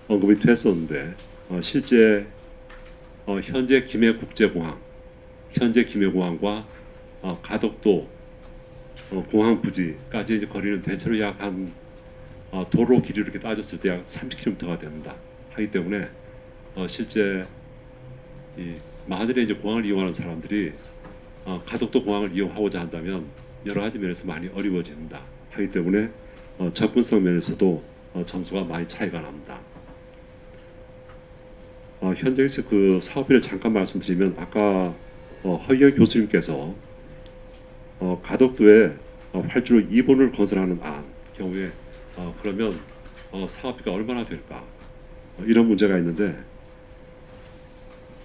언급이 됐었는데 실제 현재 김해국제공항, 현재 김해공항과 가덕도 공항 부지까지 이제 거리는 대체로 약 한 도로 길이로 이렇게 따졌을 때 약 30km가 됩니다. 하기 때문에 실제 이 만일에 이제 공항을 이용하는 사람들이 가덕도 공항을 이용하고자 한다면 여러 가지 면에서 많이 어려워집니다. 하기 때문에 접근성 면에서도 점수가 많이 차이가 납니다. 현재에서 그 사업비를 잠깐 말씀드리면 아까 허희경 교수님께서 가덕도에 활주로 2번을 건설하는 경우에 그러면 사업비가 얼마나 될까 이런 문제가 있는데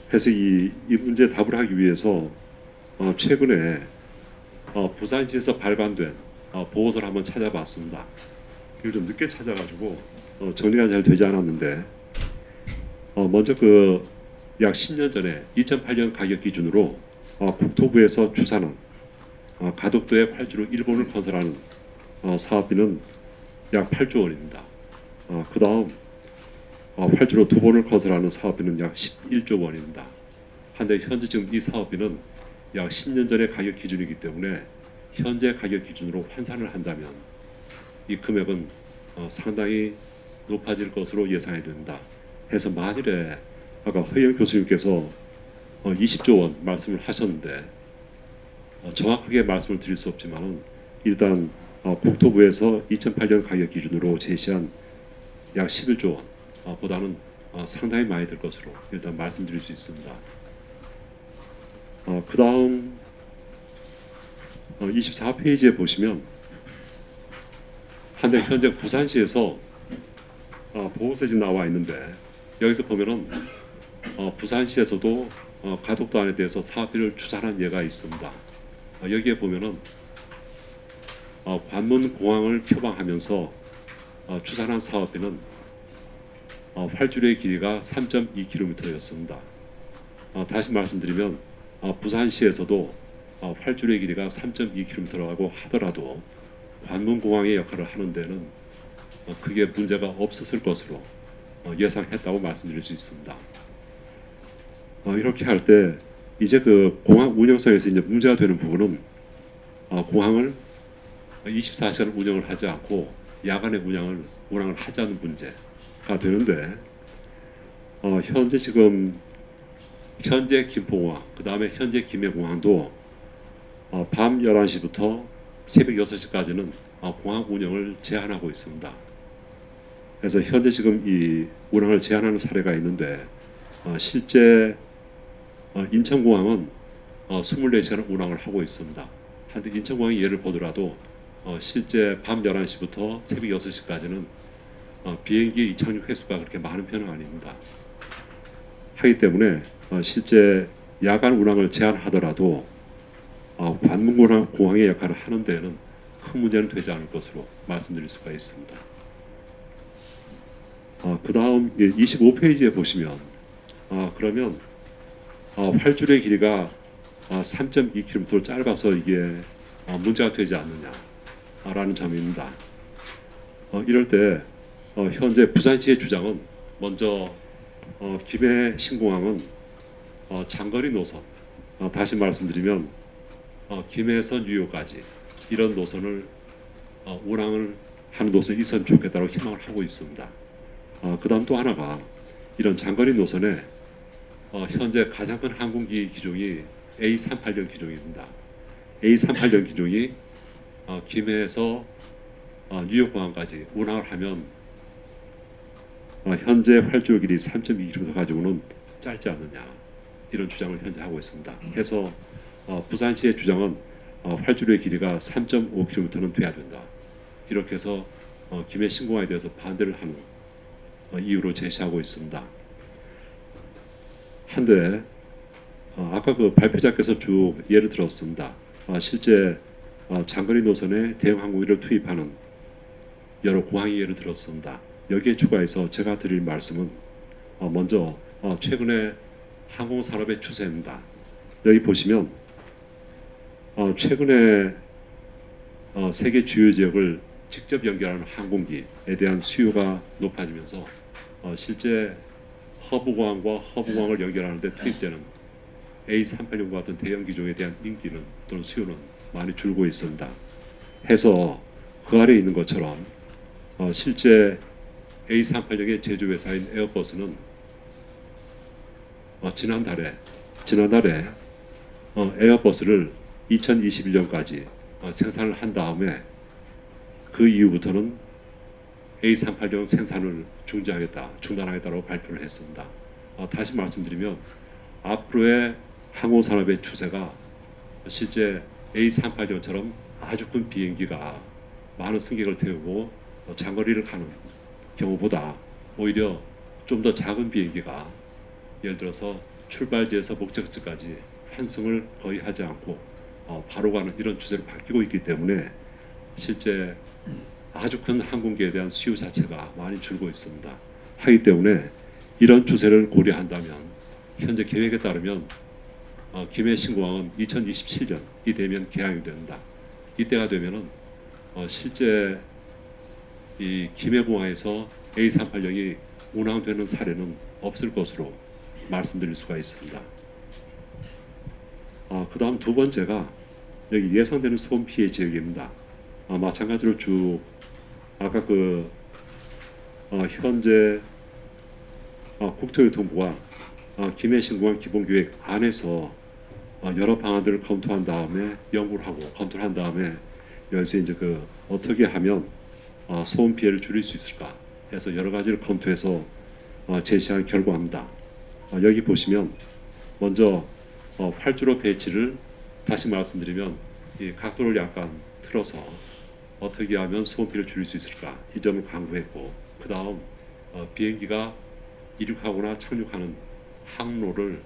그래서 이 문제에 답을 하기 위해서 최근에 부산시에서 발간된 보고서를 한번 찾아봤습니다. 그걸 좀 늦게 찾아가지고 정리가 잘 되지 않았는데 먼저 그 약 10년 전에 2008년 가격 기준으로 국토부에서 추산한 가덕도의 활주로 1번을 건설하는 사업비는 약 8조 원입니다. 그 다음 활주로 2번을 건설하는 사업비는 약 11조 원입니다. 한데 현재 지금 이 사업비는 약 10년 전의 가격 기준이기 때문에 현재 가격 기준으로 환산을 한다면 이 금액은 상당히 높아질 것으로 예상이 됩니다. 해서 만일에 아까 허영 교수님께서 20조 원 말씀을 하셨는데 정확하게 말씀을 드릴 수 없지만은 일단 국토부에서 2008년 가격 기준으로 제시한 약 11조 원 보다는 상당히 많이 들 것으로 일단 말씀드릴 수 있습니다. 그 다음 24페이지에 보시면 한데 현재 부산시에서 보호세 지금 나와 있는데 여기서 보면은 부산시에서도 가덕도 안에 대해서 사업비를 추산한 예가 있습니다. 여기에 보면은 관문공항을 표방하면서 추산한 사업비는 활주로의 길이가 3.2km였습니다. 다시 말씀드리면 부산시에서도 활주로의 길이가 3.2km라고 하더라도 관문공항의 역할을 하는 데는 크게 문제가 없었을 것으로 예상했다고 말씀드릴 수 있습니다. 이렇게 할 때 이제 그 공항 운영성에서 이제 문제가 되는 부분은 공항을 24시간 운영을 하지 않고 야간에 운항을 하지 않는 문제가 되는데 현재 지금 현재 김포공항 그 다음에 현재 김해공항도 밤 11시부터 새벽 6시까지는 공항 운영을 제한하고 있습니다. 그래서 현재 지금 이 운항을 제한하는 사례가 있는데 실제 인천공항은 24시간 운항을 하고 있습니다. 한데 인천공항의 예를 보더라도 실제 밤 11시부터 새벽 6시까지는 비행기 이착륙 횟수가 그렇게 많은 편은 아닙니다. 하기 때문에 실제 야간 운항을 제한하더라도 관문공항의 역할을 하는 데는 큰 문제는 되지 않을 것으로 말씀드릴 수가 있습니다. 그 다음 25페이지에 보시면 그러면 활주로의 길이가 3.2km 짧아서 이게 문제가 되지 않느냐라는 점입니다. 이럴 때 현재 부산시의 주장은 먼저 김해 신공항은 장거리 노선 다시 말씀드리면 김해에서 뉴욕까지 이런 노선을 운항을 하는 노선이 있으면 좋겠다고 희망을 하고 있습니다. 그 다음 또 하나가 이런 장거리 노선에 현재 가장 큰 항공기 기종이 A380 기종입니다. A380 기종이 김해에서 뉴욕공항까지 운항을 하면 현재 활주로 길이 3.2km 가지고는 짧지 않느냐 이런 주장을 현재 하고 있습니다. 해서 부산시의 주장은 활주로의 길이가 3.5km는 돼야 된다. 이렇게 해서 김해 신공항에 대해서 반대를 하는 이유로 제시하고 있습니다. 한데 아까 그 발표자께서 쭉 예를 들었습니다. 실제 장거리 노선에 대형 항공기를 투입하는 여러 공항의 예를 들었습니다. 여기에 추가해서 제가 드릴 말씀은 먼저 최근에 항공산업의 추세입니다. 여기 보시면 최근에 세계 주요 지역을 직접 연결하는 항공기에 대한 수요가 높아지면서 실제 허브공항과 허브공항을 연결하는 데 투입되는 A380과 같은 대형 기종에 대한 인기는 또는 수요는 많이 줄고 있습니다. 해서 그 아래에 있는 것처럼 실제 A380의 제조회사인 에어버스는 지난달에 에어버스를 2021년까지 생산을 한 다음에 그 이후부터는 A380 생산을 중단하겠다고 발표를 했습니다. 다시 말씀드리면 앞으로의 항공산업의 추세가 실제 A380처럼 아주 큰 비행기가 많은 승객을 태우고 장거리를 가는 경우보다 오히려 좀 더 작은 비행기가 예를 들어서 출발지에서 목적지까지 환승을 거의 하지 않고 바로 가는 이런 추세로 바뀌고 있기 때문에 실제 아주 큰 항공기에 대한 수요 자체가 많이 줄고 있습니다. 하기 때문에 이런 추세를 고려한다면 현재 계획에 따르면 김해 신공항은 2027년이 되면 개항이 된다. 이때가 되면은 실제 이 김해공항에서 A380이 운항되는 사례는 없을 것으로 말씀드릴 수가 있습니다. 그 다음 두 번째가 여기 예상되는 소음 피해 지역입니다. 마찬가지로 쭉 아까 현재 국토교통부가 김해 신공항 기본계획 안에서 여러 방안들을 검토한 다음에 연구를 하고 검토를 한 다음에 여기서 이제 어떻게 하면 소음 피해를 줄일 수 있을까 해서 여러 가지를 검토해서 제시한 결과입니다. 여기 보시면 먼저 8주로 배치를 다시 말씀드리면 이 각도를 약간 틀어서 어떻게 하면 소음 피해를 줄일 수 있을까 이 점을 강구했고, 그 다음 비행기가 이륙하거나 착륙하는 항로를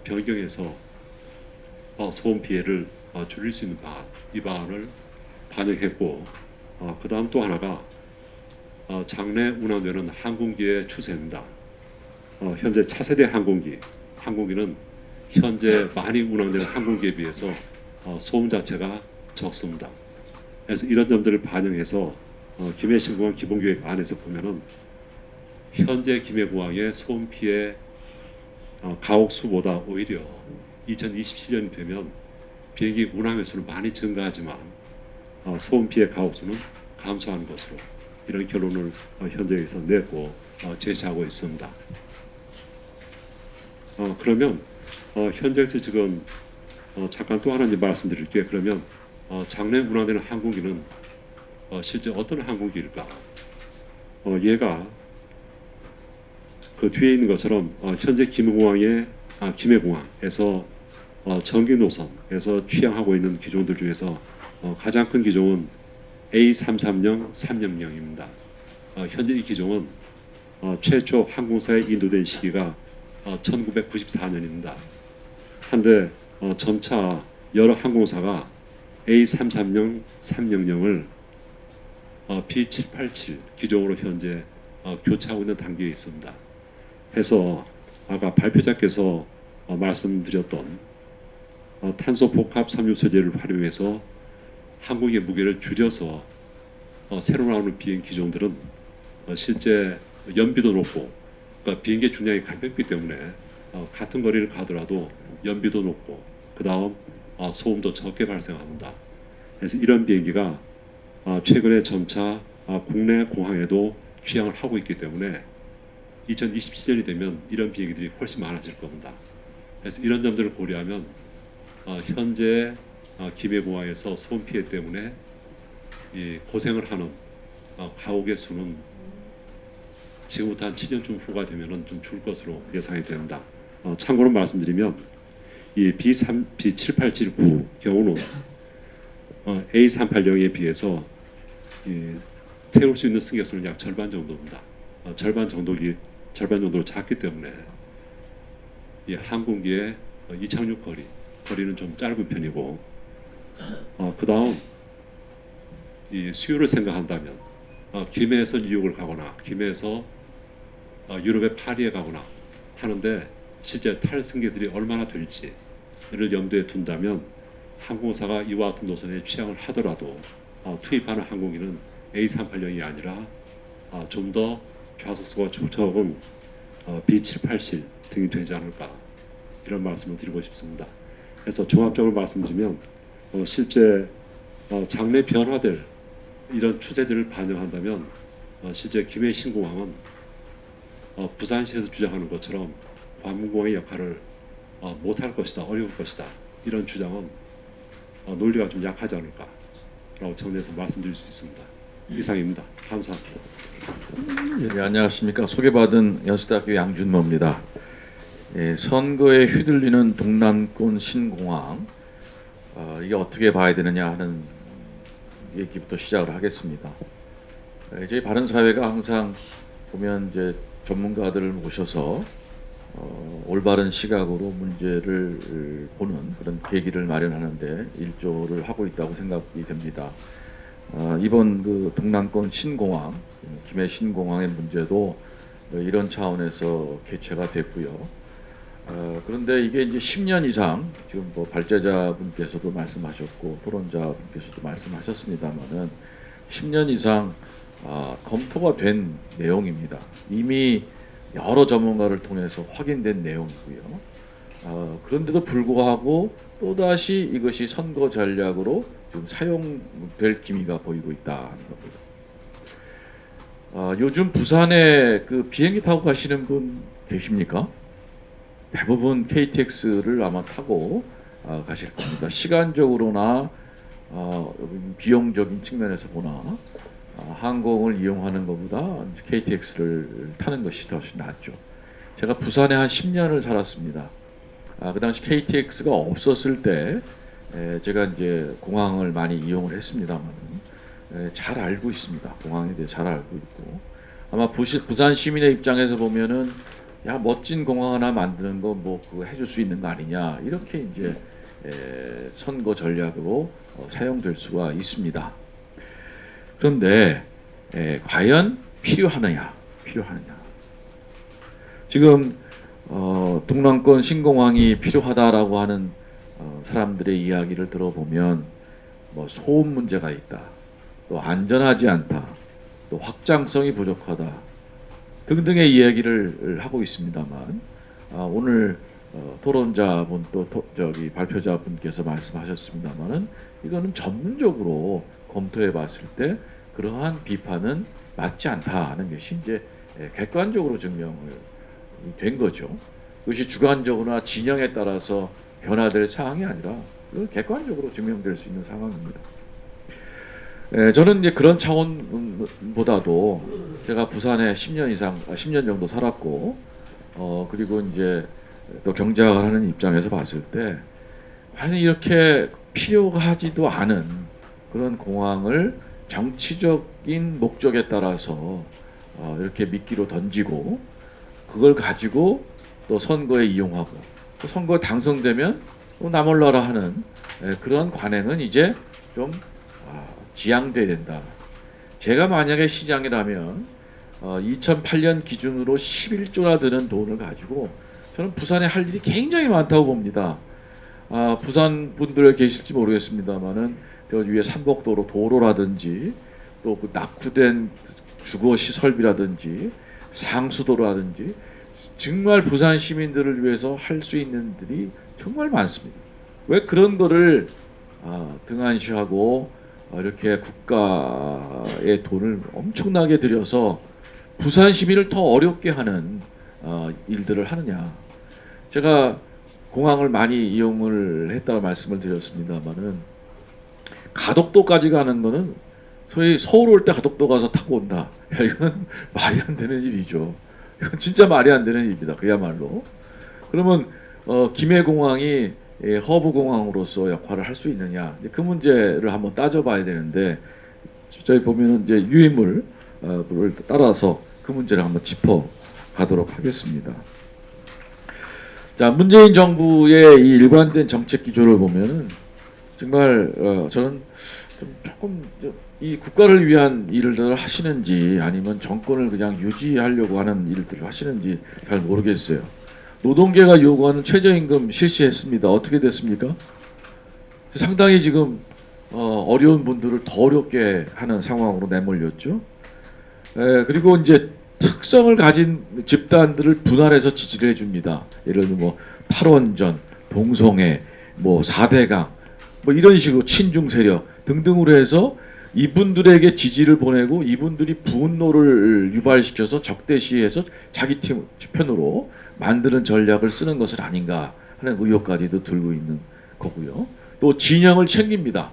변경해서 소음 피해를 줄일 수 있는 방안, 이 방안을 반영했고, 그 다음 또 하나가 장래 운항되는 항공기의 추세입니다. 현재 차세대 항공기는 현재 많이 운항되는 항공기에 비해서 소음 자체가 적습니다. 그래서 이런 점들을 반영해서 김해 신공항 기본계획 안에서 보면은 현재 김해공항의 소음 피해 가옥수보다 오히려 2027년이 되면 비행기 운항 횟수는 많이 증가하지만 소음 피해 가옥수는 감소하는 것으로 이런 결론을 현재에서 내고 제시하고 있습니다. 그러면 현재에서 지금 잠깐 또 하나 말씀드릴게요. 그러면 장래 운항되는 항공기는 실제 어떤 항공기일까? 얘가 그 뒤에 있는 것처럼 현재 김해공항에서 정기 노선에서 취항하고 있는 기종들 중에서 가장 큰 기종은 A330, 300입니다. 현재 이 기종은 최초 항공사에 인도된 시기가 1994년입니다. 한데 점차 여러 항공사가 A330, 300을 B787 기종으로 현재 교체하고 있는 단계에 있습니다. 해서 아까 발표자께서 말씀드렸던 탄소 복합 섬유 소재를 활용해서 항공기의 무게를 줄여서 새로 나오는 비행 기종들은 실제 연비도 높고, 그러니까 비행기 중량이 가볍기 때문에 같은 거리를 가더라도 연비도 높고 그 다음 소음도 적게 발생합니다. 그래서 이런 비행기가 최근에 점차 국내 공항에도 취항을 하고 있기 때문에 2027년이 되면 이런 비행기들이 훨씬 많아질 겁니다. 그래서 이런 점들을 고려하면 현재 김해공항에서 소음 피해 때문에 이 고생을 하는 가옥의 수는 지금부터 한 7년쯤 후가 되면은 좀 줄 것으로 예상이 됩니다. 참고로 말씀드리면 이 B787구 경우는 A380에 비해서 태울 수 있는 승객수는 약 절반 정도입니다. 절반 정도로 작기 때문에 이 항공기의 이착륙 거리는 좀 짧은 편이고, 그 다음 이 수요를 생각한다면 김해에서 뉴욕을 가거나 김해에서 유럽의 파리에 가거나 하는데 실제 탈 승객들이 얼마나 될지를 염두에 둔다면 항공사가 이와 같은 노선에 취항을 하더라도 투입하는 항공기는 A380이 아니라 좀 더 좌석수가 적은 B787 등이 되지 않을까, 이런 말씀을 드리고 싶습니다. 그래서 종합적으로 말씀드리면 실제 장래 변화될 이런 추세들을 반영한다면 실제 김해 신공항은 부산시에서 주장하는 것처럼 관문공항의 역할을 못할 것이다, 어려울 것이다, 이런 주장은 논리가 좀 약하지 않을까라고 정리해서 말씀드릴 수 있습니다. 이상입니다. 감사합니다. 예, 안녕하십니까. 소개받은 연세대학교 양준모입니다. 선거에 휘둘리는 동남권 신공항, 이게 어떻게 봐야 되느냐 하는 얘기부터 시작을 하겠습니다. 저희 바른사회가 항상 보면 이제 전문가들을 모셔서 올바른 시각으로 문제를 보는 그런 계기를 마련하는데 일조를 하고 있다고 생각이 됩니다. 이번 그 동남권 신공항, 김해 신공항의 문제도 이런 차원에서 개최가 됐고요. 그런데 이게 이제 10년 이상 지금 뭐 발제자분께서도 말씀하셨고 토론자분께서도 말씀하셨습니다만은 10년 이상 검토가 된 내용입니다. 이미 여러 전문가를 통해서 확인된 내용이고요. 그런데도 불구하고 또다시 이것이 선거 전략으로 지금 사용될 기미가 보이고 있다는 겁니다. 요즘 부산에 그 비행기 타고 가시는 분 계십니까? 대부분 KTX를 아마 타고 가실 겁니다. 시간적으로나 비용적인 측면에서 보나 항공을 이용하는 것보다 KTX를 타는 것이 더 낫죠. 제가 부산에 한 10년을 살았습니다. 그 당시 KTX가 없었을 때 제가 이제 공항을 많이 이용을 했습니다만 잘 알고 있습니다. 공항에 대해 잘 알고 있고 아마 부산 시민의 입장에서 보면은 야 멋진 공항 하나 만드는 거 뭐 그거 해줄 수 있는 거 아니냐 이렇게 이제 선거 전략으로 사용될 수가 있습니다. 그런데 과연 필요하느냐? 지금 동남권 신공항이 필요하다라고 하는 사람들의 이야기를 들어보면 뭐 소음 문제가 있다, 또 안전하지 않다, 또 확장성이 부족하다 등등의 이야기를 하고 있습니다만 오늘 토론자분 또 저기 발표자분께서 말씀하셨습니다만은 이거는 전문적으로 검토해 봤을 때 그러한 비판은 맞지 않다는 것이 이제 객관적으로 증명을 된 거죠. 그것이 주관적으로나 진영에 따라서 변화될 사항이 아니라 이건 객관적으로 증명될 수 있는 상황입니다. 저는 이제 그런 차원보다도 제가 부산에 10년 정도 살았고, 그리고 이제 또 경제학을 하는 입장에서 봤을 때, 과연 이렇게 필요하지도 않은 그런 공항을 정치적인 목적에 따라서 이렇게 미끼로 던지고, 그걸 가지고 또 선거에 이용하고, 또 선거에 당선되면 또 나몰라라 하는 그런 관행은 이제 좀 지양돼야 된다. 제가 만약에 시장이라면 2008년 기준으로 11조나 드는 돈을 가지고 저는 부산에 할 일이 굉장히 많다고 봅니다. 부산 분들 계실지 모르겠습니다만은 저 위에 삼복도로 도로라든지 또 그 낙후된 주거 시설비라든지 상수도라든지 정말 부산 시민들을 위해서 할 수 있는 일이 정말 많습니다. 왜 그런 거를 등한시하고 이렇게 국가의 돈을 엄청나게 들여서 부산 시민을 더 어렵게 하는 일들을 하느냐. 제가 공항을 많이 이용을 했다고 말씀을 드렸습니다만은 가덕도까지 가는 거는 소위 서울 올 때 가덕도 가서 타고 온다. 야, 이건 말이 안 되는 일이죠. 이건 진짜 말이 안 되는 일입니다. 그야말로. 그러면 김해공항이 허브공항으로서 역할을 할 수 있느냐, 그 문제를 한번 따져봐야 되는데, 저희 보면은 이제 유인물을 따라서 그 문제를 한번 짚어가도록 하겠습니다. 자, 문재인 정부의 이 일관된 정책 기조를 보면은 정말 저는 조금 이 국가를 위한 일들을 하시는지 아니면 정권을 그냥 유지하려고 하는 일들을 하시는지 잘 모르겠어요. 노동계가 요구하는 최저임금 실시했습니다. 어떻게 됐습니까? 상당히 지금 어려운 분들을 더 어렵게 하는 상황으로 내몰렸죠. 그리고 이제 특성을 가진 집단들을 분할해서 지지를 해줍니다. 예를 들면 뭐 8원전, 동성애, 뭐 4대강, 뭐 이런 식으로 친중 세력 등등으로 해서 이분들에게 지지를 보내고 이분들이 분노를 유발시켜서 적대시해서 자기 팀 편으로 만드는 전략을 쓰는 것은 아닌가 하는 의혹까지도 들고 있는 거고요. 또 진영을 챙깁니다.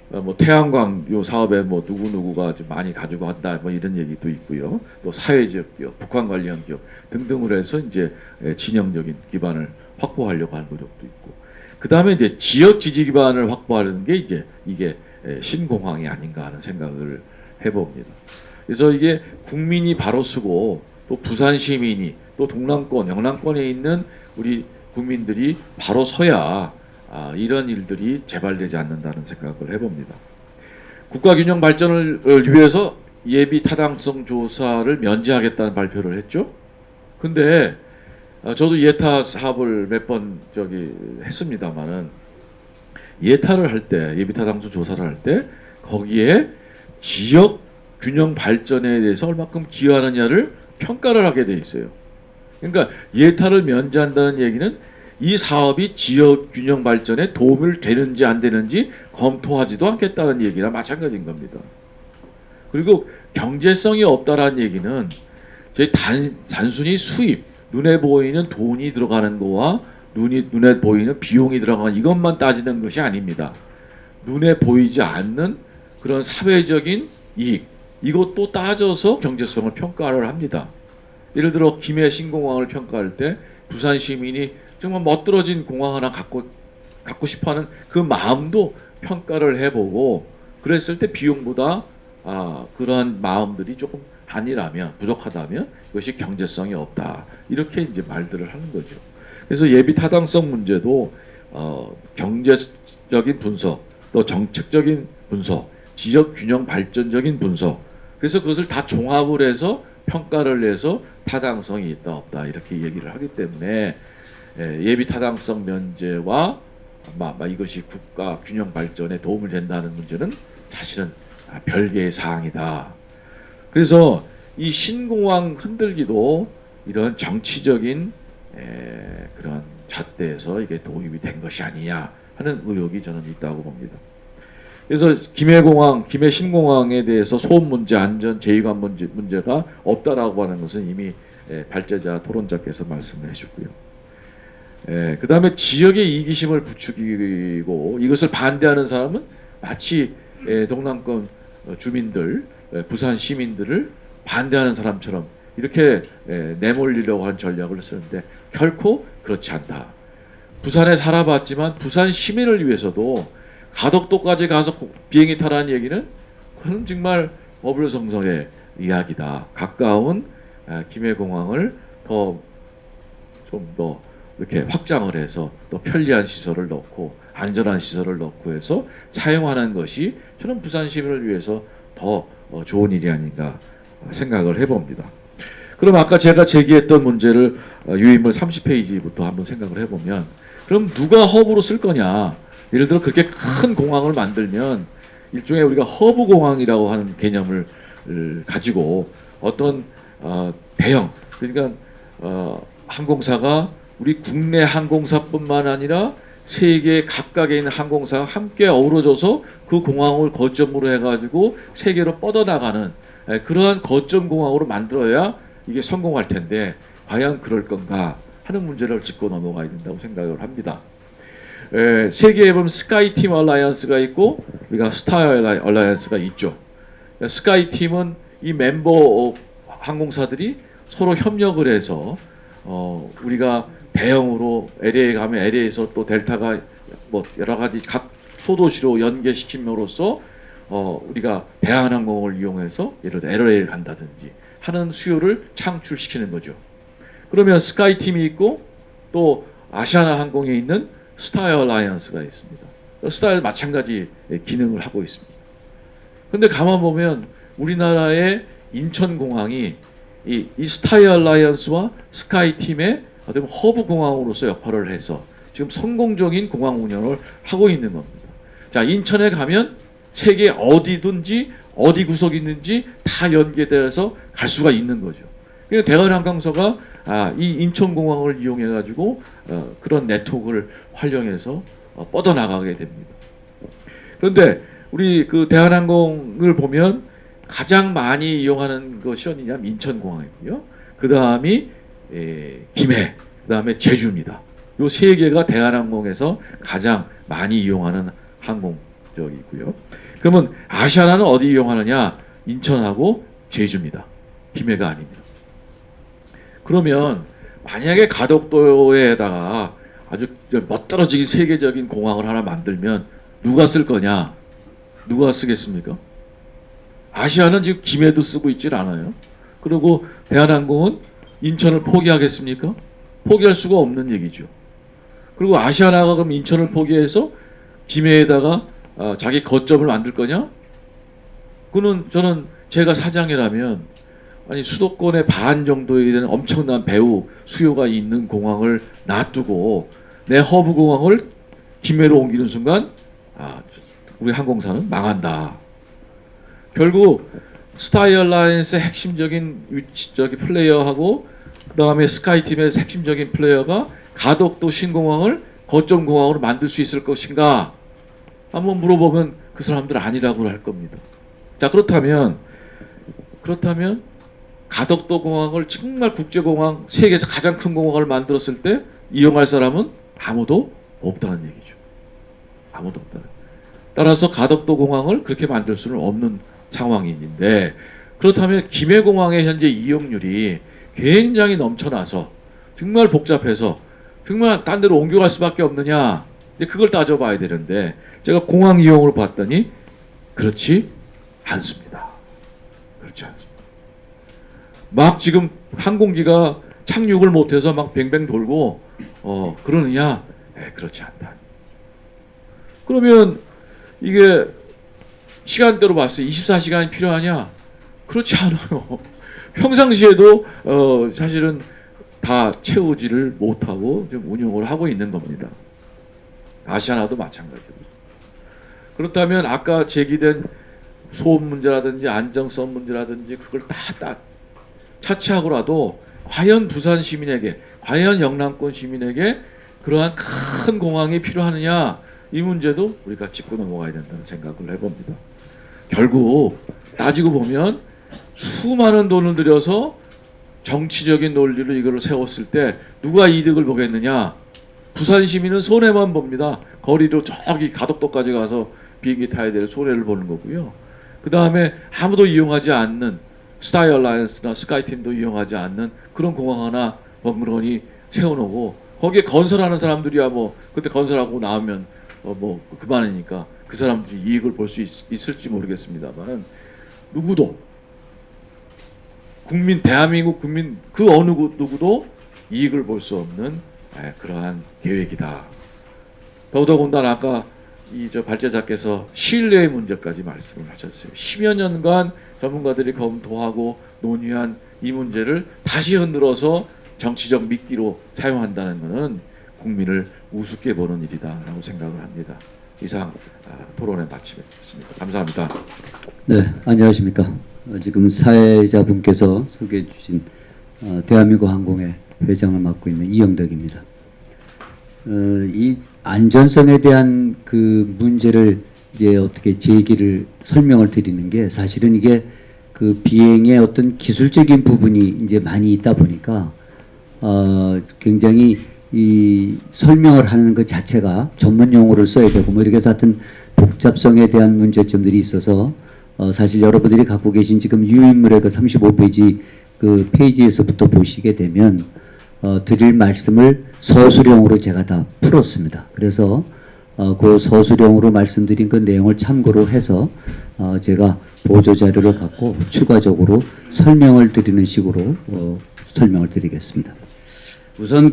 뭐 태양광 요 사업에 뭐 누구누구가 좀 많이 가지고 왔다 뭐 이런 얘기도 있고요. 또 사회적 기업, 북한 관련 기업 등등으로 해서 이제 진영적인 기반을 확보하려고 하는 노력도 있고. 그 다음에 이제 지역 지지 기반을 확보하는 게 이제 이게 신공항이 아닌가 하는 생각을 해봅니다. 그래서 이게 국민이 바로 쓰고 또 부산 시민이 또 동남권, 영남권에 있는 우리 국민들이 바로 서야 이런 일들이 재발되지 않는다는 생각을 해봅니다. 국가균형 발전을 위해서 예비 타당성 조사를 면제하겠다는 발표를 했죠. 근데 저도 예타 사업을 몇 번 했습니다만은 예타를 할 때, 예비 타당성 조사를 할 때 거기에 지역 균형 발전에 대해서 얼마큼 기여하느냐를 평가를 하게 돼 있어요. 그러니까 예타를 면제한다는 얘기는 이 사업이 지역 균형 발전에 도움을 되는지 안 되는지 검토하지도 않겠다는 얘기나 마찬가지인 겁니다. 그리고 경제성이 없다라는 얘기는 저희 단순히 수입, 눈에 보이는 돈이 들어가는 거와 눈에 보이는 비용이 들어가는 이것만 따지는 것이 아닙니다. 눈에 보이지 않는 그런 사회적인 이익, 이것도 따져서 경제성을 평가를 합니다. 예를 들어 김해 신공항을 평가할 때 부산 시민이 정말 멋들어진 공항 하나 갖고 싶어하는 그 마음도 평가를 해보고, 그랬을 때 비용보다 그러한 마음들이 조금 아니라면, 부족하다면 그것이 경제성이 없다, 이렇게 이제 말들을 하는 거죠. 그래서 예비 타당성 문제도 경제적인 분석, 또 정책적인 분석, 지역 균형 발전적인 분석, 그래서 그것을 다 종합을 해서 평가를 해서 타당성이 있다 없다 이렇게 얘기를 하기 때문에 예비 타당성 면제와 이것이 국가 균형 발전에 도움을 된다는 문제는 사실은 별개의 사항이다. 그래서 이 신공항 흔들기도 이런 정치적인 그런 잣대에서 이게 도입이 된 것이 아니냐 하는 의혹이 저는 있다고 봅니다. 그래서 김해 신공항에 대해서 소음 문제, 안전, 제의관 문제가 없다라고 하는 것은 이미 발제자 토론자께서 말씀을 해주고요. 그 다음에 지역의 이기심을 부추기고 이것을 반대하는 사람은 마치 동남권 주민들, 부산 시민들을 반대하는 사람처럼 이렇게 내몰리려고 하는 전략을 쓰는데 결코 그렇지 않다. 부산에 살아봤지만 부산 시민을 위해서도 가덕도까지 가서 비행기 타라는 얘기는 그건 정말 어불성설의 이야기다. 가까운 김해공항을 좀 더 이렇게 확장을 해서 또 편리한 시설을 넣고 안전한 시설을 넣고 해서 사용하는 것이 저는 부산 시민을 위해서 더 좋은 일이 아닌가 생각을 해봅니다. 그럼 아까 제가 제기했던 문제를 유인물 30페이지부터 한번 생각을 해보면, 그럼 누가 허브로 쓸 거냐? 예를 들어 그렇게 큰 공항을 만들면 일종의 우리가 허브 공항이라고 하는 개념을 가지고 어떤 대형, 그러니까 항공사가 우리 국내 항공사뿐만 아니라 세계 각각에 있는 항공사가 함께 어우러져서 그 공항을 거점으로 해가지고 세계로 뻗어나가는 그러한 거점 공항으로 만들어야 이게 성공할 텐데 과연 그럴 건가 하는 문제를 짚고 넘어가야 된다고 생각을 합니다. 세계에 보면 스카이팀 얼라이언스가 있고 우리가 스타 얼라이언스가 있죠. 스카이팀은 이 멤버 항공사들이 서로 협력을 해서 우리가 대형으로 LA에 가면 LA에서 또 델타가 여러 가지 각 소도시로 연계시킴으로써 우리가 대한항공을 이용해서 예를 들어 LA를 간다든지 하는 수요를 창출시키는 거죠. 그러면 스카이팀이 있고 또 아시아나 항공에 있는 스타 얼라이언스가 있습니다. 스타일 마찬가지 기능을 하고 있습니다. 근데 가만 보면 우리나라의 인천공항이 이 스타 얼라이언스와 스카이팀의 어떤 허브 공항으로서 역할을 해서 지금 성공적인 공항 운영을 하고 있는 겁니다. 자, 인천에 가면 세계 어디든지 어디 구석이 있는지 다 연계돼서 갈 수가 있는 거죠. 그러니까 대한항공사가 이 인천공항을 이용해 가지고 그런 네트워크를 활용해서 뻗어나가게 됩니다. 그런데 우리 그 대한항공을 보면 가장 많이 이용하는 것이 어디냐면 인천공항이고요. 그 다음이 김해, 그 다음에 제주입니다. 요 세 개가 대한항공에서 가장 많이 이용하는 항공적이고요. 그러면 아시아나는 어디 이용하느냐? 인천하고 제주입니다. 김해가 아닙니다. 그러면 만약에 가덕도에다가 아주 멋들어지게 세계적인 공항을 하나 만들면 누가 쓸 거냐? 누가 쓰겠습니까? 아시아는 지금 김해도 쓰고 있질 않아요. 그리고 대한항공은 인천을 포기하겠습니까? 포기할 수가 없는 얘기죠. 그리고 아시아나가 그럼 인천을 포기해서 김해에다가 자기 거점을 만들 거냐? 그는 저는 제가 사장이라면 아니 수도권의 반 정도에 되는 엄청난 배후 수요가 있는 공항을 놔두고 내 허브 공항을 김해로 옮기는 순간 우리 항공사는 망한다. 결국 스타일라이언스의 핵심적인 위치적인 플레이어하고 그다음에 스카이팀의 핵심적인 플레이어가 가덕도 신공항을 거점 공항으로 만들 수 있을 것인가? 한번 물어보면 그 사람들 아니라고 할 겁니다. 자, 그렇다면 가덕도 공항을 정말 국제공항, 세계에서 가장 큰 공항을 만들었을 때 이용할 사람은 아무도 없다는 얘기죠. 아무도 없다는. 따라서 가덕도 공항을 그렇게 만들 수는 없는 상황인데, 그렇다면 김해공항의 현재 이용률이 굉장히 넘쳐나서 정말 복잡해서 정말 딴 데로 옮겨갈 수밖에 없느냐, 이제 그걸 따져봐야 되는데, 제가 공항 이용을 봤더니 그렇지 않습니다. 그렇지 않습니다. 막 지금 항공기가 착륙을 못해서 막 뱅뱅 돌고 그러느냐? 그렇지 않다. 그러면 이게 시간대로 봤을 때 24시간이 필요하냐? 그렇지 않아요. 평상시에도 사실은 다 채우지를 못하고 좀 운영을 하고 있는 겁니다. 아시아나도 마찬가지고. 그렇다면 아까 제기된 소음 문제라든지 안정성 문제라든지 그걸 다 차치하고라도 과연 부산 시민에게, 과연 영남권 시민에게 그러한 큰 공항이 필요하느냐, 이 문제도 우리가 짚고 넘어가야 된다는 생각을 해봅니다. 결국 따지고 보면 수많은 돈을 들여서 정치적인 논리로 이걸 세웠을 때 누가 이득을 보겠느냐? 부산 시민은 손해만 봅니다. 거리로 저기 가덕도까지 가서 비행기 타야 될 손해를 보는 거고요. 그 다음에 아무도 이용하지 않는 스타일라이언스나 스카이팀도 이용하지 않는 그런 공항 하나 번거로니 세워놓고 거기에 건설하는 사람들이야 뭐 그때 건설하고 나오면 뭐 그만이니까 그 사람들이 이익을 볼 수 있을지 모르겠습니다만은 누구도 대한민국 국민 그 어느 누구도 이익을 볼 수 없는 그러한 계획이다. 더더군다나 아까 저 발제자께서 신뢰의 문제까지 말씀을 하셨어요. 10여 년간 전문가들이 검토하고 논의한 이 문제를 다시 흔들어서 정치적 미끼로 사용한다는 것은 국민을 우습게 보는 일이다라고 생각을 합니다. 이상 토론에 마치겠습니다. 감사합니다. 네, 안녕하십니까. 지금 사회자분께서 소개해 주신 대한민국 항공의 회장을 맡고 있는 이영덕입니다. 이 안전성에 대한 그 문제를 이제 어떻게 제기를 설명을 드리는 게 사실은 이게 그 비행의 어떤 기술적인 부분이 이제 많이 있다 보니까 굉장히 이 설명을 하는 것 자체가 전문 용어를 써야 되고 뭐 이렇게 해서 하여튼 복잡성에 대한 문제점들이 있어서 사실 여러분들이 갖고 계신 지금 유인물의 그 35페이지 그 페이지에서부터 보시게 되면 드릴 말씀을 서술형으로 제가 다 풀었습니다. 그래서 그 서술형으로 말씀드린 그 내용을 참고로 해서 제가 보조 자료를 갖고 추가적으로 설명을 드리는 식으로 설명을 드리겠습니다. 우선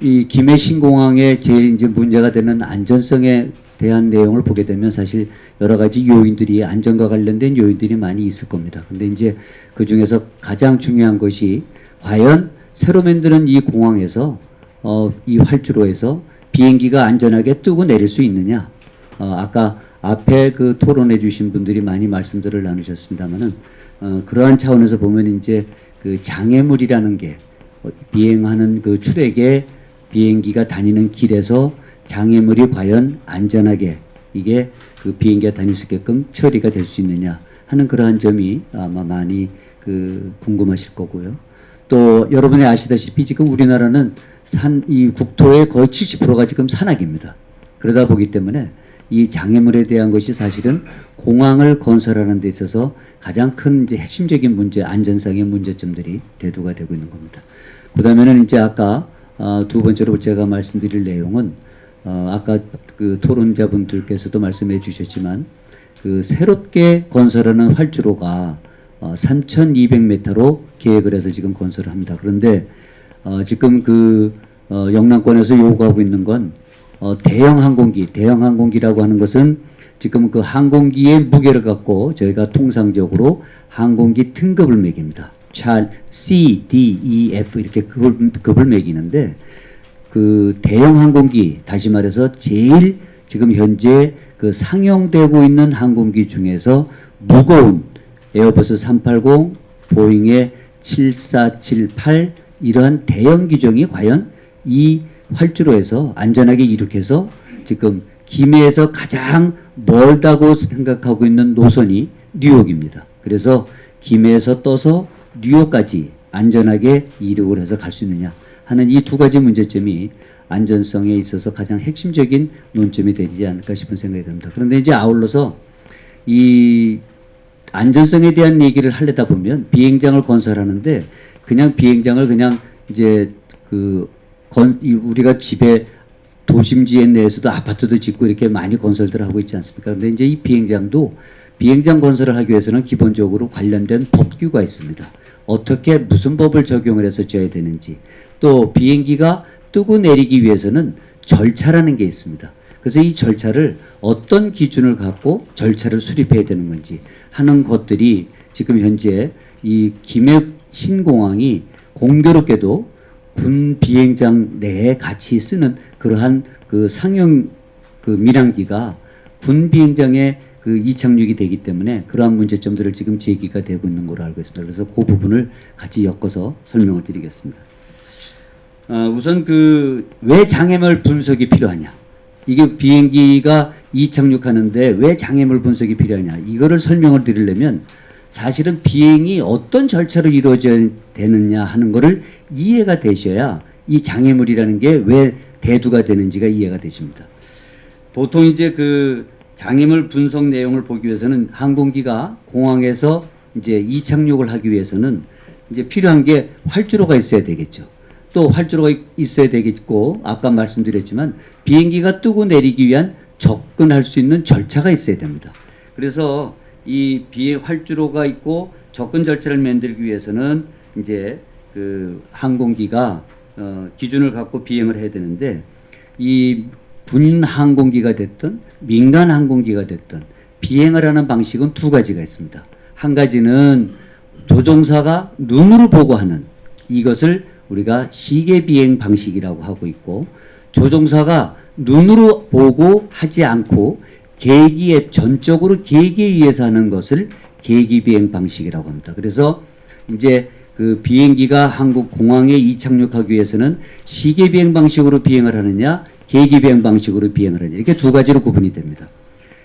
이 김해 신공항의 제일 이제 문제가 되는 안전성에 대한 내용을 보게 되면 사실 여러 가지 요인들이 안전과 관련된 요인들이 많이 있을 겁니다. 근데 이제 그 중에서 가장 중요한 것이 과연 새로 만드는 이 공항에서 이 활주로에서 비행기가 안전하게 뜨고 내릴 수 있느냐? 아까 앞에 그 토론해 주신 분들이 많이 말씀들을 나누셨습니다만은 그러한 차원에서 보면 이제 그 장애물이라는 게 비행하는 그 출액에 비행기가 다니는 길에서 장애물이 과연 안전하게 이게 그 비행기가 다닐 수 있게끔 처리가 될 수 있느냐 하는 그러한 점이 아마 많이 그 궁금하실 거고요. 또 여러분이 아시다시피 지금 우리나라는 이 국토의 거의 70%가 지금 산악입니다. 그러다 보기 때문에 이 장애물에 대한 것이 사실은 공항을 건설하는 데 있어서 가장 큰 이제 핵심적인 문제, 안전상의 문제점들이 대두가 되고 있는 겁니다. 그 다음에는 이제 아까 두 번째로 제가 말씀드릴 내용은 아까 그 토론자분들께서도 말씀해 주셨지만 그 새롭게 건설하는 활주로가 3,200m로 계획을 해서 지금 건설을 합니다. 그런데 지금 그 영남권에서 요구하고 있는 건 대형 항공기라고 하는 것은 지금 그 항공기의 무게를 갖고 저희가 통상적으로 항공기 등급을 매깁니다. C, D, E, F 이렇게 급을 매기는데 그 대형 항공기, 다시 말해서 제일 지금 현재 그 상용되고 있는 항공기 중에서 무거운 에어버스 380, 보잉의 7478 이러한 대형 기종이 과연 이 활주로에서 안전하게 이륙해서 지금 김해에서 가장 멀다고 생각하고 있는 노선이 뉴욕입니다. 그래서 김해에서 떠서 뉴욕까지 안전하게 이륙을 해서 갈 수 있느냐 하는 이 두 가지 문제점이 안전성에 있어서 가장 핵심적인 논점이 되지 않을까 싶은 생각이 듭니다. 그런데 이제 아울러서 이 안전성에 대한 얘기를 하려다 보면 비행장을 건설하는데 그냥 비행장을 그냥 이제 우리가 집에 도심지에 내에서도 아파트도 짓고 이렇게 많이 건설들 하고 있지 않습니까? 그런데 이제 이 비행장도 비행장 건설을 하기 위해서는 기본적으로 관련된 법규가 있습니다. 어떻게 무슨 법을 적용을 해서 져야 되는지, 또 비행기가 뜨고 내리기 위해서는 절차라는 게 있습니다. 그래서 이 절차를 어떤 기준을 갖고 절차를 수립해야 되는 건지 하는 것들이 지금 현재 이 김해 신공항이 공교롭게도 군 비행장 내에 같이 쓰는 그러한 그 상용 그 민항기가 군 비행장에 그 이착륙이 되기 때문에 그러한 문제점들을 지금 제기가 되고 있는 걸로 알고 있습니다. 그래서 그 부분을 같이 엮어서 설명을 드리겠습니다. 우선 왜 장애물 분석이 필요하냐? 이게 비행기가 이착륙하는데 왜 장애물 분석이 필요하냐? 이거를 설명을 드리려면 사실은 비행이 어떤 절차로 이루어져야 되느냐 하는 거를 이해가 되셔야 이 장애물이라는 게 왜 대두가 되는지가 이해가 되십니다. 보통 이제 그 장애물 분석 내용을 보기 위해서는 항공기가 공항에서 이제 이착륙을 하기 위해서는 이제 필요한 게 활주로가 있어야 되겠죠. 또 활주로가 있어야 되겠고, 아까 말씀드렸지만 비행기가 뜨고 내리기 위한 접근할 수 있는 절차가 있어야 됩니다. 그래서 이 활주로가 있고 접근 절차를 만들기 위해서는 이제 그 항공기가 기준을 갖고 비행을 해야 되는데, 이 군 항공기가 됐든 민간 항공기가 됐든 비행을 하는 방식은 두 가지가 있습니다. 한 가지는 조종사가 눈으로 보고 하는, 이것을 우리가 시계 비행 방식이라고 하고 있고, 조종사가 눈으로 보고 하지 않고 계기에 전적으로 계기에 의해서 하는 것을 계기 비행 방식이라고 합니다. 그래서 이제 그 비행기가 한국 공항에 이착륙하기 위해서는 시계 비행 방식으로 비행을 하느냐, 계기 비행 방식으로 비행을 하느냐, 이렇게 두 가지로 구분이 됩니다.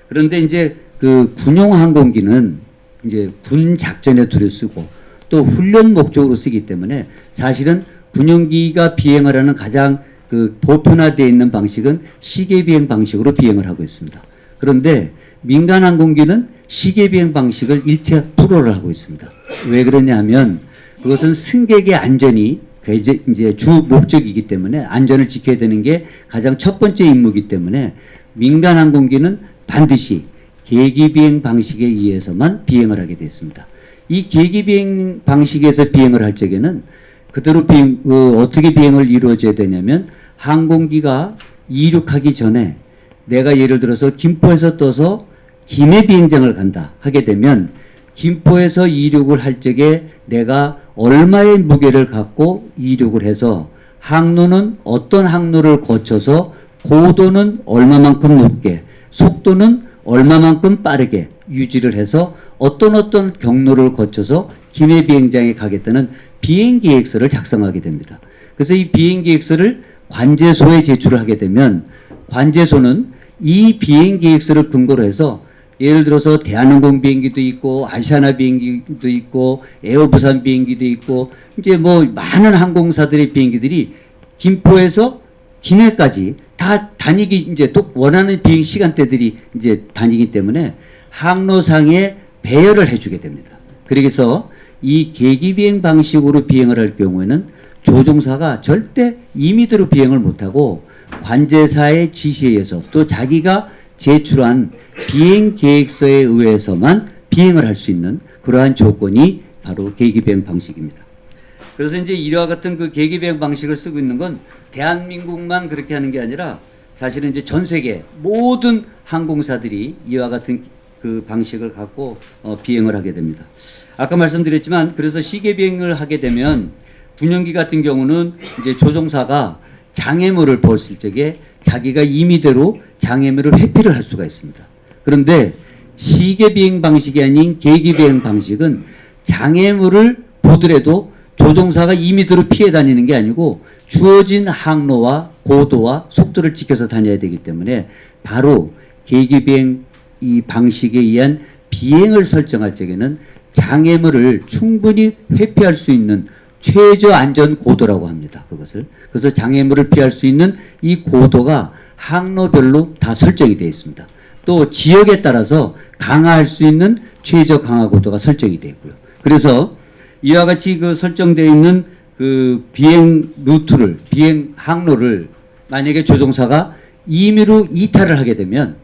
그런데 이제 그 군용 항공기는 이제 군 작전에 두려 쓰고 또 훈련 목적으로 쓰기 때문에 사실은 군용기가 비행을 하는 가장 그 보편화되어 있는 방식은 시계 비행 방식으로 비행을 하고 있습니다. 그런데 민간 항공기는 시계 비행 방식을 일체 불허를 하고 있습니다. 왜 그러냐 하면 그것은 승객의 안전이 이제 주 목적이기 때문에 안전을 지켜야 되는 게 가장 첫 번째 임무이기 때문에 민간 항공기는 반드시 계기 비행 방식에 의해서만 비행을 하게 됐습니다. 이 계기 비행 방식에서 비행을 할 적에는 그대로 어떻게 비행을 이루어져야 되냐면, 항공기가 이륙하기 전에 내가 예를 들어서 김포에서 떠서 김해 비행장을 간다 하게 되면 김포에서 이륙을 할 적에 내가 얼마의 무게를 갖고 이륙을 해서 항로는 어떤 항로를 거쳐서 고도는 얼마만큼 높게, 속도는 얼마만큼 빠르게 유지를 해서 어떤 경로를 거쳐서 김해 비행장에 가겠다는 비행 계획서를 작성하게 됩니다. 그래서 이 비행 계획서를 관제소에 제출을 하게 되면 관제소는 이 비행 계획서를 근거로 해서 예를 들어서 대한항공 비행기도 있고 아시아나 비행기도 있고 에어부산 비행기도 있고 이제 뭐 많은 항공사들의 비행기들이 김포에서 김해까지 다 다니기, 이제 또 원하는 비행 시간대들이 이제 다니기 때문에 항로상에 배열을 해주게 됩니다. 그래서 이 계기 비행 방식으로 비행을 할 경우에는 조종사가 절대 임의대로 비행을 못하고 관제사의 지시에 의해서 또 자기가 제출한 비행 계획서에 의해서만 비행을 할 수 있는 그러한 조건이 바로 계기 비행 방식입니다. 그래서 이제 이와 같은 그 계기 비행 방식을 쓰고 있는 건 대한민국만 그렇게 하는 게 아니라 사실은 이제 전 세계 모든 항공사들이 이와 같은 그 방식을 갖고 비행을 하게 됩니다. 아까 말씀드렸지만 그래서 시계 비행을 하게 되면 군용기 같은 경우는 이제 조종사가 장애물을 보았을 적에 자기가 임의대로 장애물을 회피를 할 수가 있습니다. 그런데 시계 비행 방식이 아닌 계기 비행 방식은 장애물을 보더라도 조종사가 임의대로 피해 다니는 게 아니고 주어진 항로와 고도와 속도를 지켜서 다녀야 되기 때문에 바로 계기 비행 이 방식에 의한 비행을 설정할 적에는 장애물을 충분히 회피할 수 있는 최저 안전 고도라고 합니다. 그것을. 그래서 장애물을 피할 수 있는 이 고도가 항로별로 다 설정이 되어 있습니다. 또 지역에 따라서 강화할 수 있는 최저 강화 고도가 설정이 되어 있고요. 그래서 이와 같이 그 설정되어 있는 그 비행 루트를, 비행 항로를 만약에 조종사가 임의로 이탈을 하게 되면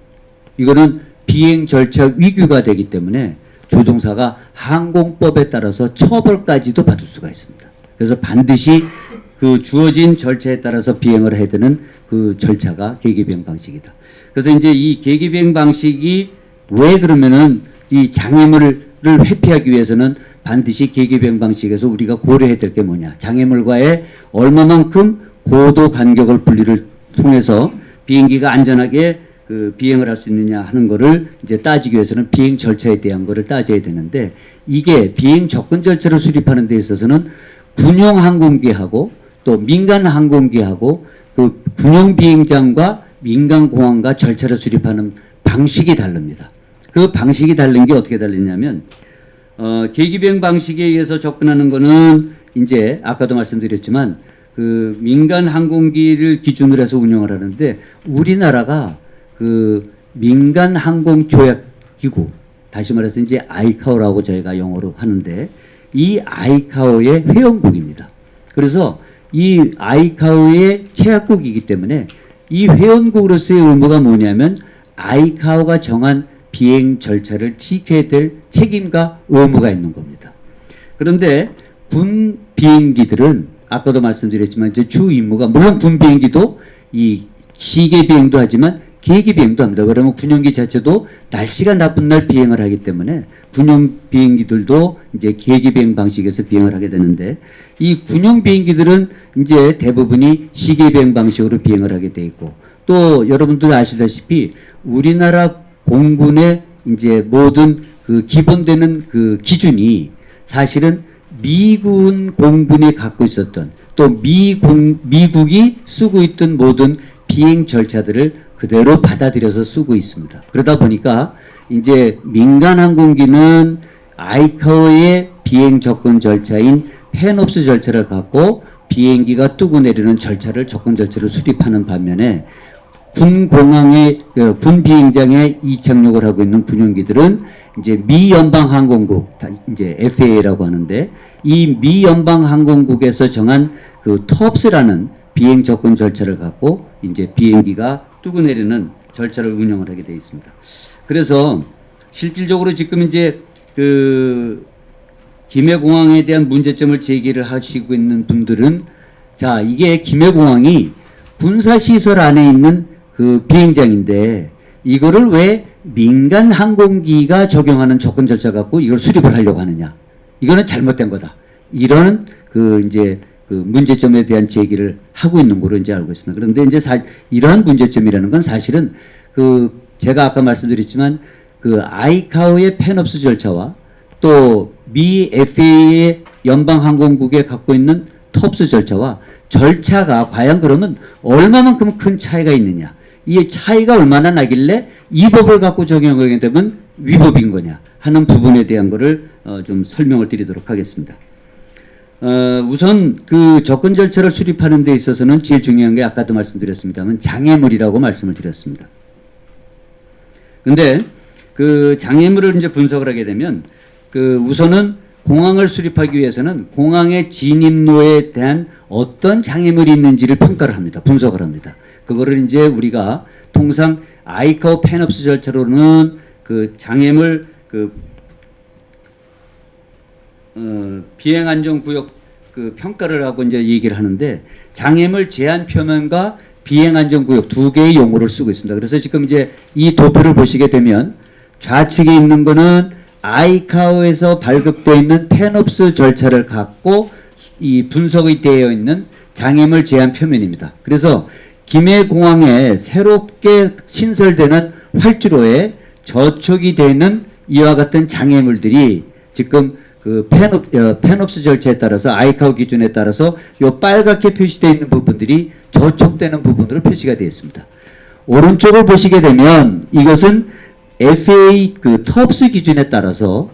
이거는 비행 절차 위규가 되기 때문에 조종사가 항공법에 따라서 처벌까지도 받을 수가 있습니다. 그래서 반드시 그 주어진 절차에 따라서 비행을 해야 되는 그 절차가 계기비행 방식이다. 그래서 이제 이 계기비행 방식이 왜 그러면은 이 장애물을 회피하기 위해서는 반드시 계기비행 방식에서 우리가 고려해야 될 게 뭐냐. 장애물과의 얼마만큼 고도 간격을 분리를 통해서 비행기가 안전하게 그 비행을 할 수 있느냐 하는 거를 이제 따지기 위해서는 비행 절차에 대한 거를 따져야 되는데 이게 비행 접근 절차를 수립하는 데 있어서는 군용 항공기하고 또 민간 항공기하고 그 군용 비행장과 민간 공항과 절차를 수립하는 방식이 다릅니다. 그 방식이 다른 게 어떻게 다르냐면 계기비행 방식에 의해서 접근하는 거는 이제 아까도 말씀드렸지만 그 민간 항공기를 기준으로 해서 운영을 하는데 우리나라가 그 민간 항공 조약 기구 다시 말해서 이제 아이카오라고 저희가 영어로 하는데 이 아이카오의 회원국입니다. 그래서 이 아이카오의 체약국이기 때문에 이 회원국으로서의 의무가 뭐냐면 아이카오가 정한 비행 절차를 지켜야 될 책임과 의무가 있는 겁니다. 그런데 군 비행기들은 아까도 말씀드렸지만 이제 주 임무가 물론 군 비행기도 이 시계 비행도 하지만 계기 비행도 합니다. 그러면 군용기 자체도 날씨가 나쁜 날 비행을 하기 때문에 군용 비행기들도 이제 계기 비행 방식에서 비행을 하게 되는데 이 군용 비행기들은 이제 대부분이 시계 비행 방식으로 비행을 하게 돼 있고 또 여러분들 아시다시피 우리나라 공군의 이제 모든 그 기본되는 그 기준이 사실은 미군 공군이 갖고 있었던 또 미국이 쓰고 있던 모든 비행 절차들을 그대로 받아들여서 쓰고 있습니다. 그러다 보니까 이제 민간 항공기는 아이카오의 비행 접근 절차인 펜옵스 절차를 갖고 비행기가 뜨고 내리는 절차를 접근 절차를 수립하는 반면에 군 공항의 군 비행장에 이착륙을 하고 있는 군용기들은 이제 미 연방 항공국 이제 FAA라고 하는데 이 미 연방 항공국에서 정한 그 TOPS라는 비행 접근 절차를 갖고 이제 비행기가 뜨고 내리는 절차를 운영을 하게 되어 있습니다. 그래서 실질적으로 지금 이제 그 김해공항에 대한 문제점을 제기를 하시고 있는 분들은 자 이게 김해공항이 군사시설 안에 있는 그 비행장인데 이거를 왜 민간 항공기가 적용하는 접근 절차 갖고 이걸 수립을 하려고 하느냐. 이거는 잘못된 거다. 이런 그 이제 그 문제점에 대한 제기를 하고 있는 거로 이제 알고 있습니다. 그런데 이제 이러한 문제점이라는 건 사실은 그 제가 아까 말씀드렸지만 그 아이카오의 펜옵스 절차와 또 미 FAA의 연방항공국에 갖고 있는 톱스 절차와 절차가 과연 그러면 얼마만큼 큰 차이가 있느냐. 이 차이가 얼마나 나길래 이 법을 갖고 적용하게 되면 위법인 거냐 하는 부분에 대한 거를 좀 설명을 드리도록 하겠습니다. 우선 그 접근 절차를 수립하는 데 있어서는 제일 중요한 게 아까도 말씀드렸습니다만 장애물이라고 말씀을 드렸습니다. 근데 그 장애물을 이제 분석을 하게 되면 그 우선은 공항을 수립하기 위해서는 공항의 진입로에 대한 어떤 장애물이 있는지를 평가를 합니다. 분석을 합니다. 그거를 이제 우리가 통상 아이카오 펜옵스 절차로는 그 장애물 그 비행안전구역 그 평가를 하고 이제 얘기를 하는데 장애물 제한 표면과 비행안전구역 두 개의 용어를 쓰고 있습니다. 그래서 지금 이제 이 도표를 보시게 되면 좌측에 있는 거는 아이카오에서 발급되어 있는 펜옵스 절차를 갖고 이 분석이 되어 있는 장애물 제한 표면입니다. 그래서 김해공항에 새롭게 신설되는 활주로에 저촉이 되는 이와 같은 장애물들이 지금 그 펜옵스 절차에 따라서 아이카오 기준에 따라서 요 빨갛게 표시되어 있는 부분들이 저촉되는 부분으로 표시가 되어 있습니다. 오른쪽을 보시게 되면 이것은 FAA 그 TOPS 기준에 따라서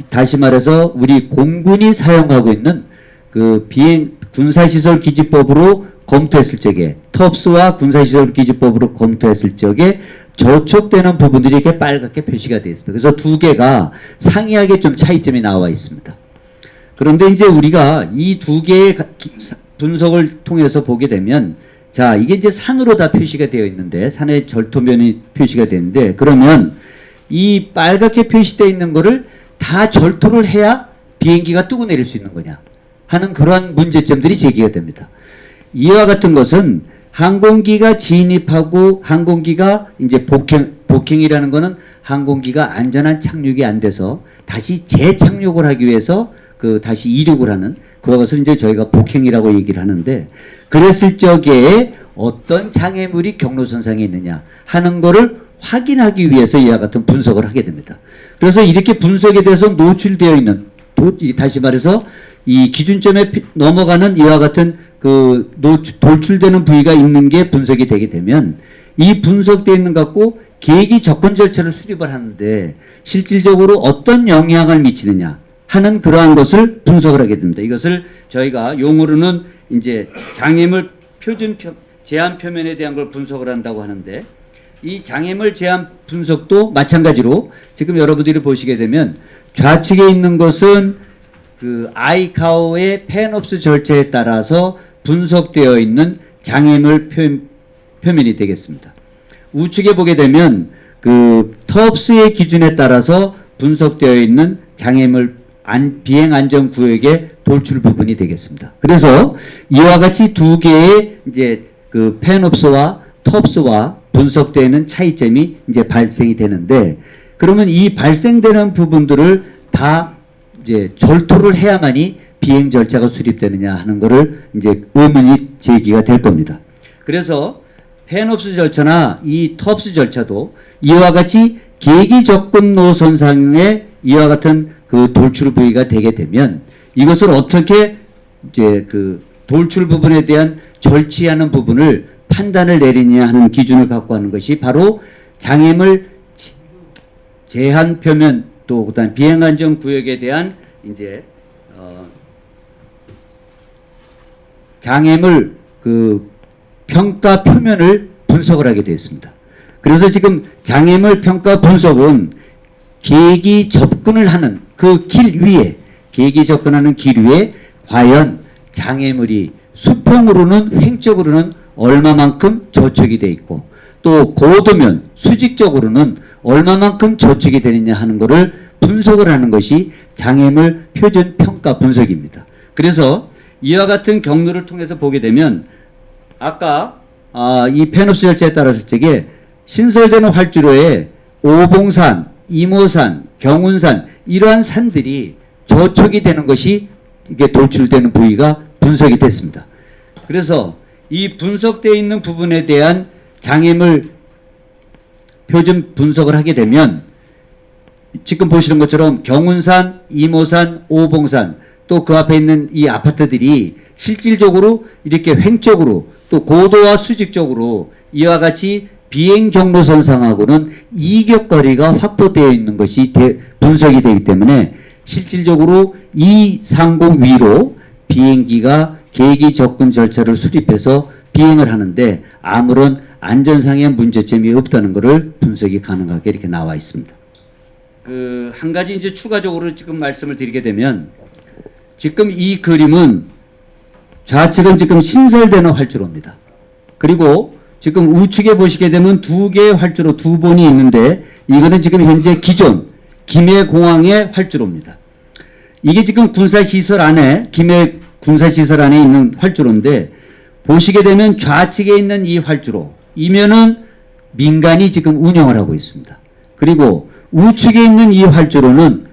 다시 말해서 우리 공군이 사용하고 있는 그 비행 군사시설 기지법으로 검토했을 적에 TOPS와 군사시설 기지법으로 검토했을 적에 저촉되는 부분들이 이렇게 빨갛게 표시가 되어 있습니다. 그래서 두 개가 상이하게 좀 차이점이 나와 있습니다. 그런데 이제 우리가 이 두 개의 분석을 통해서 보게 되면 자, 이게 이제 산으로 다 표시가 되어 있는데 산의 절토면이 표시가 되는데 그러면 이 빨갛게 표시되어 있는 거를 다 절토를 해야 비행기가 뜨고 내릴 수 있는 거냐 하는 그러한 문제점들이 제기가 됩니다. 이와 같은 것은 항공기가 진입하고 항공기가 이제 복행이라는 거는 항공기가 안전한 착륙이 안 돼서 다시 재착륙을 하기 위해서 그 다시 이륙을 하는 그것을 이제 저희가 복행이라고 얘기를 하는데 그랬을 적에 어떤 장애물이 경로선상에 있느냐 하는 거를 확인하기 위해서 이와 같은 분석을 하게 됩니다. 그래서 이렇게 분석에 대해서 노출되어 있는 다시 말해서 이 기준점에 넘어가는 이와 같은 그 돌출되는 부위가 있는 게 분석이 되게 되면 이 분석되어 있는 것 갖고 계기 접근 절차를 수립을 하는데 실질적으로 어떤 영향을 미치느냐 하는 그러한 것을 분석을 하게 됩니다. 이것을 저희가 용어로는 이제 장애물 표준 제한 표면에 대한 걸 분석을 한다고 하는데 이 장애물 제한 분석도 마찬가지로 지금 여러분들이 보시게 되면 좌측에 있는 것은 그 아이카오의 펜옵스 절차에 따라서 분석되어 있는 장애물 표면이 되겠습니다. 우측에 보게 되면 그 TOPS의 기준에 따라서 분석되어 있는 장애물 비행 안전 구역의 돌출 부분이 되겠습니다. 그래서 이와 같이 두 개의 이제 그 펜옵스와 TOPS와 분석되는 차이점이 이제 발생이 되는데 그러면 이 발생되는 부분들을 다 이제 절토를 해야만이 비행 절차가 수립되느냐 하는 거를 이제 의문이 제기가 될 겁니다. 그래서 펜옵스 절차나 이 TOPS 절차도 이와 같이 계기 접근 노선상의 이와 같은 그 돌출 부위가 되게 되면 이것을 어떻게 이제 그 돌출 부분에 대한 절취하는 부분을 판단을 내리냐 하는 기준을 갖고 하는 것이 바로 장애물 제한 표면 또 그다음 비행 안전 구역에 대한 이제 장애물 그 평가 표면을 분석을 하게 되었습니다. 그래서 지금 장애물 평가 분석은 계기 접근을 하는 그 길 위에 계기 접근하는 길 위에 과연 장애물이 수평으로는 횡적으로는 얼마만큼 저촉이 되어 있고 또 고도면 수직적으로는 얼마만큼 저촉이 되느냐 하는 것을 분석을 하는 것이 장애물 표준 평가 분석입니다. 그래서 이와 같은 경로를 통해서 보게 되면 아까 이 펜옵스 절차에 따라서 저게 신설되는 활주로에 오봉산, 이모산, 경운산 이러한 산들이 저촉이 되는 것이 이게 돌출되는 부위가 분석이 됐습니다. 그래서 이 분석되어 있는 부분에 대한 장애물 표준 분석을 하게 되면 지금 보시는 것처럼 경운산, 이모산, 오봉산 또 그 앞에 있는 이 아파트들이 실질적으로 이렇게 횡적으로 또 고도와 수직적으로 이와 같이 비행 경로선상하고는 이격거리가 확보되어 있는 것이 분석이 되기 때문에 실질적으로 이 상공 위로 비행기가 계기 접근 절차를 수립해서 비행을 하는데 아무런 안전상의 문제점이 없다는 것을 분석이 가능하게 이렇게 나와 있습니다. 그 한 가지 이제 추가적으로 지금 말씀을 드리게 되면 지금 이 그림은 좌측은 지금 신설되는 활주로입니다. 그리고 지금 우측에 보시게 되면 두 개의 활주로 두 번이 있는데 이거는 지금 현재 기존 김해공항의 활주로입니다. 이게 지금 군사시설 안에 김해 군사시설 안에 있는 활주로인데 보시게 되면 좌측에 있는 이 활주로 이면은 민간이 지금 운영을 하고 있습니다. 그리고 우측에 있는 이 활주로는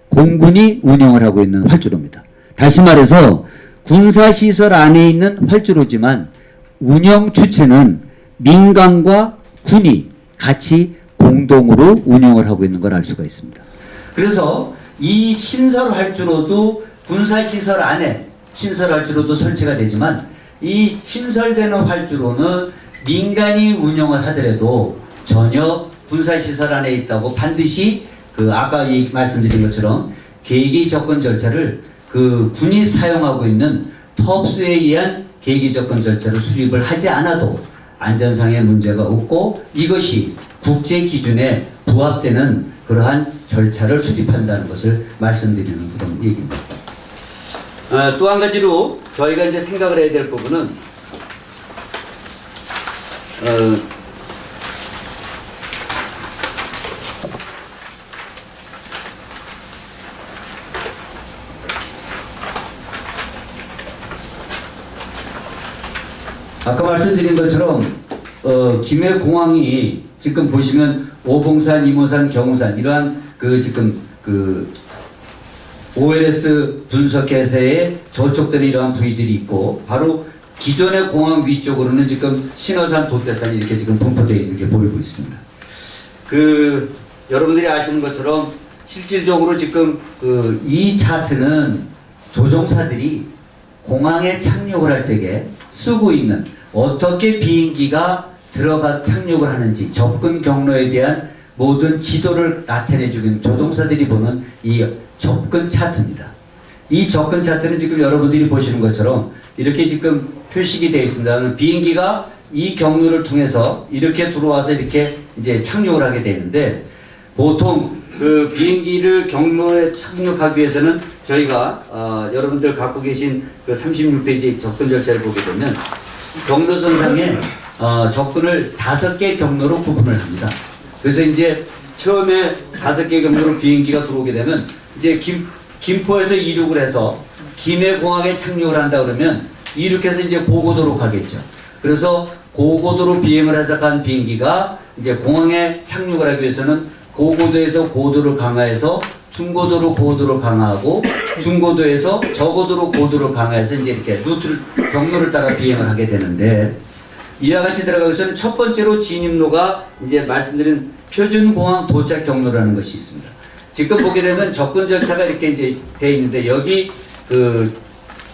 공군이 운영을 하고 있는 활주로입니다. 다시 말해서 군사시설 안에 있는 활주로지만 운영 주체는 민간과 군이 같이 공동으로 운영을 하고 있는 걸 알 수가 있습니다. 그래서 이 신설 활주로도 군사시설 안에 신설 활주로도 설치가 되지만 이 신설되는 활주로는 민간이 운영을 하더라도 전혀 군사시설 안에 있다고 반드시 그 아까 말씀드린 것처럼 계기 접근 절차를 그 군이 사용하고 있는 텁스에 의한 계기 접근 절차를 수립을 하지 않아도 안전상의 문제가 없고 이것이 국제 기준에 부합되는 그러한 절차를 수립한다는 것을 말씀드리는 그런 얘기입니다. 또 한 가지로 저희가 이제 생각을 해야 될 부분은 아까 말씀드린 것처럼 김해공항이 지금 보시면 오봉산, 이모산, 경우산 이러한 그 지금 그 OLS 분석회사에 저촉되는 이러한 부위들이 있고 바로 기존의 공항 위쪽으로는 지금 신어산, 돛대산이 이렇게 지금 분포되어 있는 게 보이고 있습니다. 그 여러분들이 아시는 것처럼 실질적으로 지금 이 차트는 조종사들이 공항에 착륙을 할 적에 쓰고 있는 어떻게 비행기가 들어가 착륙을 하는지 접근 경로에 대한 모든 지도를 나타내주고 있는 조종사들이 보는 이 접근 차트입니다. 이 접근 차트는 지금 여러분들이 보시는 것처럼 이렇게 지금 표식이 되어 있습니다. 비행기가 이 경로를 통해서 이렇게 들어와서 이렇게 이제 착륙을 하게 되는데 보통 그 비행기를 경로에 착륙하기 위해서는 저희가 여러분들 갖고 계신 그 36페이지 접근 절차를 보게 되면 경로선상에 접근을 5개 경로로 구분을 합니다. 그래서 이제 처음에 5개 경로로 비행기가 들어오게 되면 이제 김포에서 이륙을 해서 김해공항에 착륙을 한다 그러면 이륙해서 이제 고고도로 가겠죠. 그래서 고고도로 비행을 해서 간 비행기가 이제 공항에 착륙을 하기 위해서는 고고도에서 고도를 강화해서 중고도로 고도를 강화하고 중고도에서 저고도로 고도를 강화해서 이제 이렇게 경로를 따라 비행을 하게 되는데 이와 같이 들어가기 위해서는 첫 번째로 진입로가 이제 말씀드린 표준공항 도착 경로라는 것이 있습니다. 지금 보게 되면 접근 절차가 이렇게 이제 되어 있는데 여기 그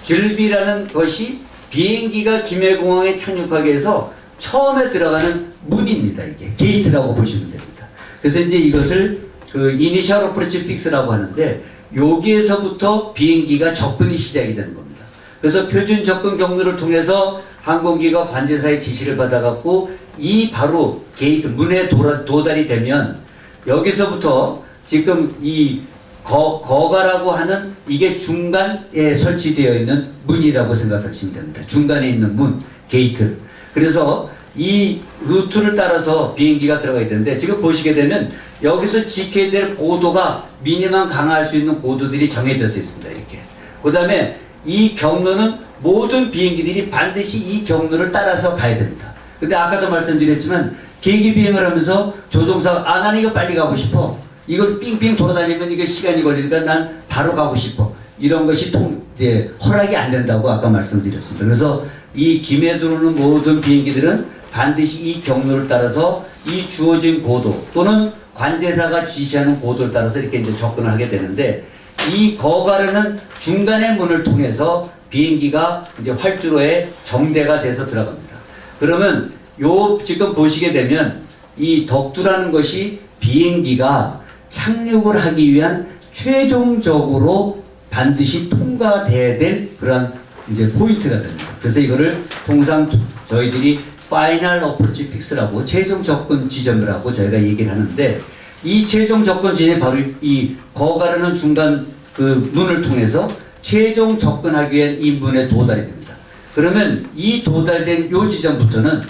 줄비라는 것이 비행기가 김해공항에 착륙하기 위해서 처음에 들어가는 문입니다. 이게 게이트라고 보시면 됩니다. 그래서 이제 이것을 그 이니셜 어프로치 픽스라고 하는데 여기에서부터 비행기가 접근이 시작이 되는 겁니다. 그래서 표준 접근 경로를 통해서 항공기가 관제사의 지시를 받아갖고 이 바로 게이트 문에 도달이 되면 여기서부터 지금 이 거가라고 하는 이게 중간에 설치되어 있는 문이라고 생각하시면 됩니다. 중간에 있는 문, 게이트. 그래서 이 루트를 따라서 비행기가 들어가야 되는데 지금 보시게 되면 여기서 지켜야 될 고도가 미니멈 강화할 수 있는 고도들이 정해져 있습니다. 이렇게. 그 다음에 이 경로는 모든 비행기들이 반드시 이 경로를 따라서 가야 됩니다. 근데 아까도 말씀드렸지만 계기 비행을 하면서 조종사가 나는 이거 빨리 가고 싶어. 이걸 삥삥 돌아다니면 이게 시간이 걸리니까 난 바로 가고 싶어. 이런 것이 이제 허락이 안 된다고 아까 말씀드렸습니다. 그래서 이 김해 들어오는 모든 비행기들은 반드시 이 경로를 따라서 이 주어진 고도 또는 관제사가 지시하는 고도를 따라서 이렇게 이제 접근을 하게 되는데 이 거가르는 중간의 문을 통해서 비행기가 이제 활주로에 정대가 돼서 들어갑니다. 그러면 요 지금 보시게 되면 이 덕주라는 것이 비행기가 착륙을 하기 위한 최종적으로 반드시 통과돼야 될 그러한 이제 포인트가 됩니다. 그래서 이거를 통상 저희들이 파이널 어프로치 픽스라고 최종 접근 지점이라고 저희가 얘기를 하는데 이 최종 접근 지점이 바로 이 거가르는 중간 그 문을 통해서 최종 접근하기 위한 이 문에 도달이 됩니다. 그러면 이 도달된 요 지점부터는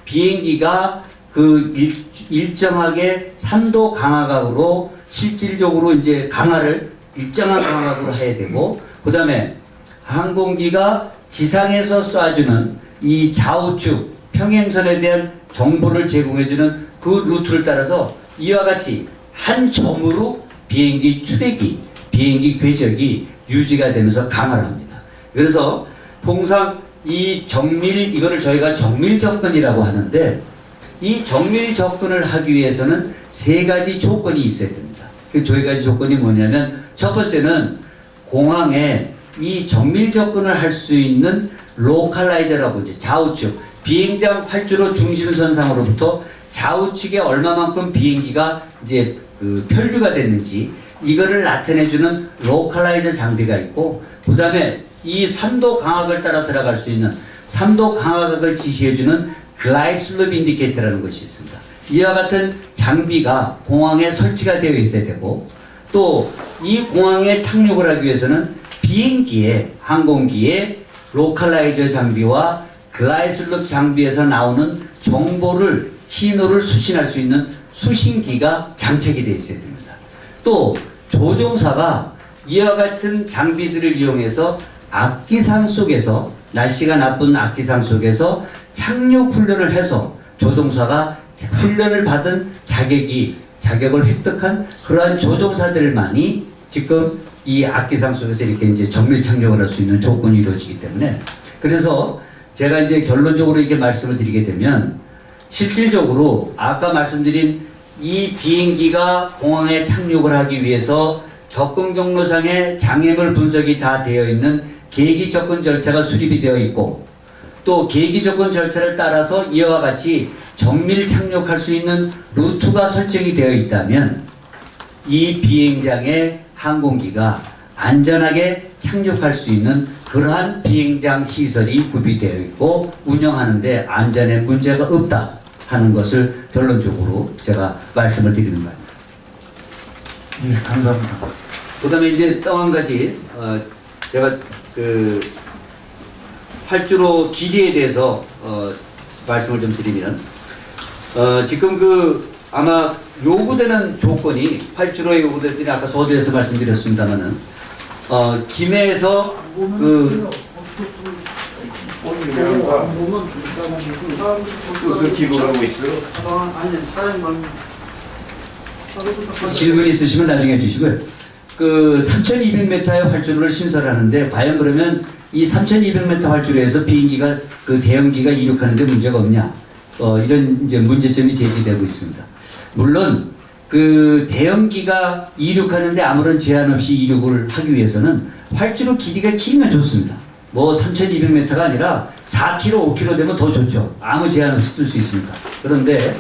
비행기가 그 일정하게 3도 강화각으로 실질적으로 이제 강화를 일정한 강화각으로 해야 되고 그 다음에 항공기가 지상에서 쏴주는 이 좌우측 평행선에 대한 정보를 제공해주는 그 루트를 따라서 이와 같이 한 점으로 비행기 추력이, 비행기 궤적이 유지가 되면서 강화를 합니다. 그래서 통상 이 정밀, 이거를 저희가 정밀 접근이라고 하는데, 이 정밀 접근을 하기 위해서는 세 가지 조건이 있어야 됩니다. 그 세 가지 조건이 뭐냐면, 첫 번째는 공항에 이 정밀 접근을 할 수 있는 로컬라이저라고 이제 좌우측, 비행장 활주로 중심선상으로부터 좌우측에 얼마만큼 비행기가 이제 그 편류가 됐는지 이거를 나타내주는 로컬라이저 장비가 있고, 그 다음에 이 3도 강압을 따라 들어갈 수 있는 3도 강압을 지시해주는 글라이슬롭 인디케이터라는 것이 있습니다. 이와 같은 장비가 공항에 설치가 되어 있어야 되고, 또 이 공항에 착륙을 하기 위해서는 비행기에, 항공기에 로컬라이저 장비와 글라이슬롭 장비에서 나오는 정보를, 신호를 수신할 수 있는 수신기가 장착이 되어 있어야 됩니다. 또 조종사가 이와 같은 장비들을 이용해서 악기상 속에서, 날씨가 나쁜 악기상 속에서 착륙 훈련을 해서 조종사가 훈련을 받은 자격을 획득한 그러한 조종사들만이 지금 이 악기상 속에서 이렇게 이제 정밀 착륙을 할 수 있는 조건이 이루어지기 때문에, 그래서 제가 이제 결론적으로 이렇게 말씀을 드리게 되면, 실질적으로 아까 말씀드린 이 비행기가 공항에 착륙을 하기 위해서 접근 경로상에 장애물 분석이 다 되어 있는 계기 접근 절차가 수립이 되어 있고, 또 계기 접근 절차를 따라서 이와 같이 정밀 착륙할 수 있는 루트가 설정이 되어 있다면, 이 비행장에 항공기가 안전하게 착륙할 수 있는 그러한 비행장 시설이 구비되어 있고 운영하는데 안전에 문제가 없다 하는 것을 결론적으로 제가 말씀을 드리는 겁니다. 네, 감사합니다. 그 다음에 이제 또 한 가지, 제가 그 활주로 길이에 대해서 말씀을 좀 드리면, 지금 그 아마 요구되는 조건이, 활주로에 요구되는, 아까 서두에서 말씀드렸습니다만은, 김해에서 그 기부하고 있어요. 질문 있으시면 나중에 해주시고요. 그 3,200m의 활주로를 신설하는데, 과연 그러면 이 3,200m 활주로에서 비행기가, 그 대형기가 이륙하는데 문제가 없냐? 이런 이제 문제점이 제기되고 있습니다. 물론 그 대형기가 이륙하는데 아무런 제한 없이 이륙을 하기 위해서는 활주로 길이가 길면 좋습니다. 뭐 3,200m가 아니라 4km, 5km 되면 더 좋죠. 아무 제한 없이 뜰 수 있습니다. 그런데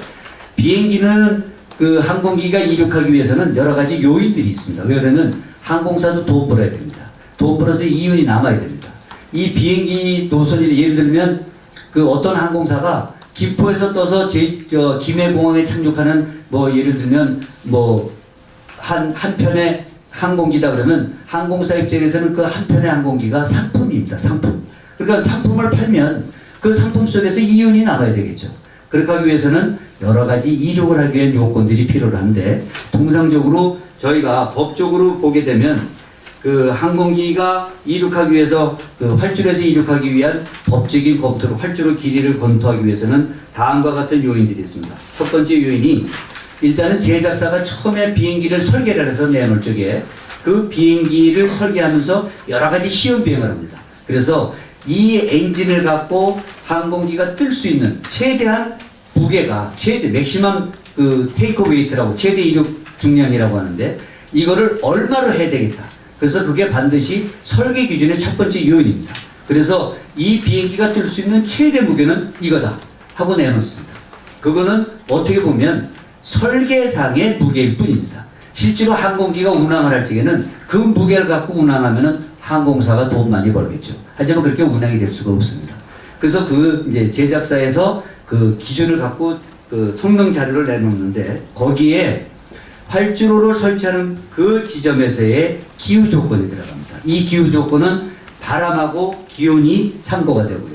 비행기는, 그 항공기가 이륙하기 위해서는 여러 가지 요인들이 있습니다. 왜냐하면 항공사도 돈 벌어야 됩니다. 돈 벌어서 이윤이 남아야 됩니다. 이 비행기 노선이, 예를 들면 그 어떤 항공사가 김포에서 떠서 김해공항에 착륙하는, 뭐 예를 들면 뭐 한 편의 항공기다 그러면 항공사 입장에서는 그 한 편의 항공기가 상품입니다. 상품. 그러니까 상품을 팔면 그 상품 속에서 이윤이 남아야 되겠죠. 그렇게 하기 위해서는 여러 가지 이륙을 하기 위한 요건들이 필요한데, 통상적으로 저희가 법적으로 보게 되면 그 항공기가 이륙하기 위해서, 그 활주로에서 이륙하기 위한 법적인 검토로, 활주로 길이를 검토하기 위해서는 다음과 같은 요인들이 있습니다. 첫 번째 요인이, 일단은 제작사가 처음에 비행기를 설계를 해서 내놓을 적에 그 비행기를 설계하면서 여러 가지 시험 비행을 합니다. 그래서 이 엔진을 갖고 항공기가 뜰 수 있는 최대한 무게가, 맥시멈 그 테이크 웨이트라고, 최대 이륙 중량이라고 하는데, 이거를 얼마로 해야 되겠다. 그래서 그게 반드시 설계 기준의 첫 번째 요인입니다. 그래서 이 비행기가 뜰 수 있는 최대 무게는 이거다 하고 내놓습니다. 그거는 어떻게 보면 설계상의 무게일 뿐입니다. 실제로 항공기가 운항을 할 적에는 그 무게를 갖고 운항하면은 항공사가 돈 많이 벌겠죠. 하지만 그렇게 운항이 될 수가 없습니다. 그래서 그 이제 제작사에서 그 기준을 갖고 그 성능 자료를 내놓는데, 거기에 활주로를 설치하는 그 지점에서의 기후 조건이 들어갑니다. 이 기후 조건은 바람하고 기온이 참고가 되고요.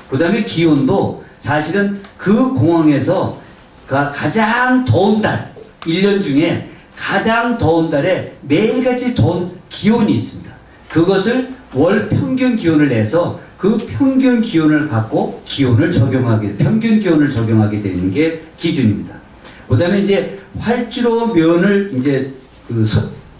그 다음에 기온도 사실은 그 공항에서 가장 더운 달, 1년 중에 가장 더운 달에 매일같이 더운 기온이 있습니다. 그것을 월 평균 기온을 내서 그 평균 기온을 갖고 평균 기온을 적용하게 되는 게 기준입니다. 그다음에 이제 활주로면을 이제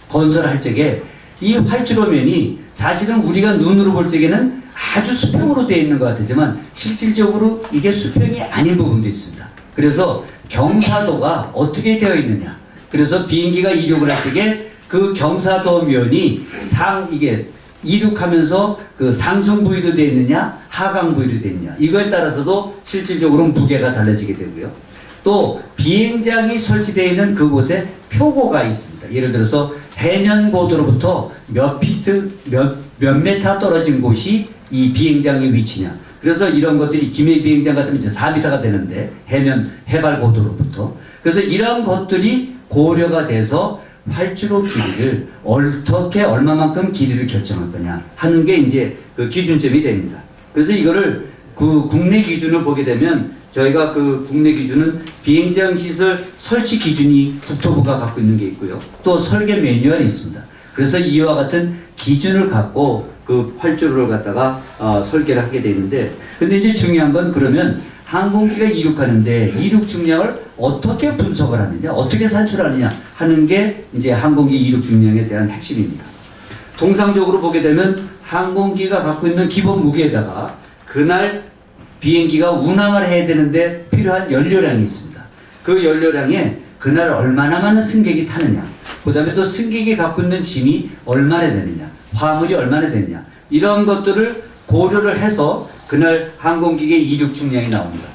건설할 적에 이 활주로면이 사실은 우리가 눈으로 볼 적에는 아주 수평으로 되어 있는 것 같지만 실질적으로 이게 수평이 아닌 부분도 있습니다. 그래서 경사도가 어떻게 되어 있느냐. 그래서 비행기가 이륙을 할 적에 그 경사도면이 이게 이륙하면서 그 상승 부위로 되어 있느냐, 하강 부위로 되어 있느냐. 이거에 따라서도 실질적으로 무게가 달라지게 되고요. 또 비행장이 설치되어 있는 그곳에 표고가 있습니다. 예를 들어서 해변고도로부터 몇 메타 떨어진 곳이 이 비행장의 위치냐. 그래서 이런 것들이 김해 비행장 같으면 이제 4m가 되는데 해발 고도로부터. 그래서 이런 것들이 고려가 돼서 활주로 길이를 어떻게 얼마만큼 길이를 결정할 거냐 하는 게 이제 그 기준점이 됩니다. 그래서 이거를 그 국내 기준을 보게 되면 저희가 그 국내 기준은 비행장 시설 설치 기준이 국토부가 갖고 있는 게 있고요. 또 설계 매뉴얼이 있습니다. 그래서 이와 같은 기준을 갖고 그 활주로를 갖다가 설계를 하게 되는데, 근데 이제 중요한 건 그러면 항공기가 이륙하는데 이륙 중량을 어떻게 분석을 하느냐, 어떻게 산출하느냐 하는 게 이제 항공기 이륙 중량에 대한 핵심입니다. 통상적으로 보게 되면 항공기가 갖고 있는 기본 무게에다가 그날 비행기가 운항을 해야 되는데 필요한 연료량이 있습니다. 그 연료량에 그날 얼마나 많은 승객이 타느냐, 그 다음에 또 승객이 갖고 있는 짐이 얼마나 되느냐, 화물이 얼마나 되느냐, 이런 것들을 고려를 해서 그날 항공기의 이륙 중량이 나옵니다.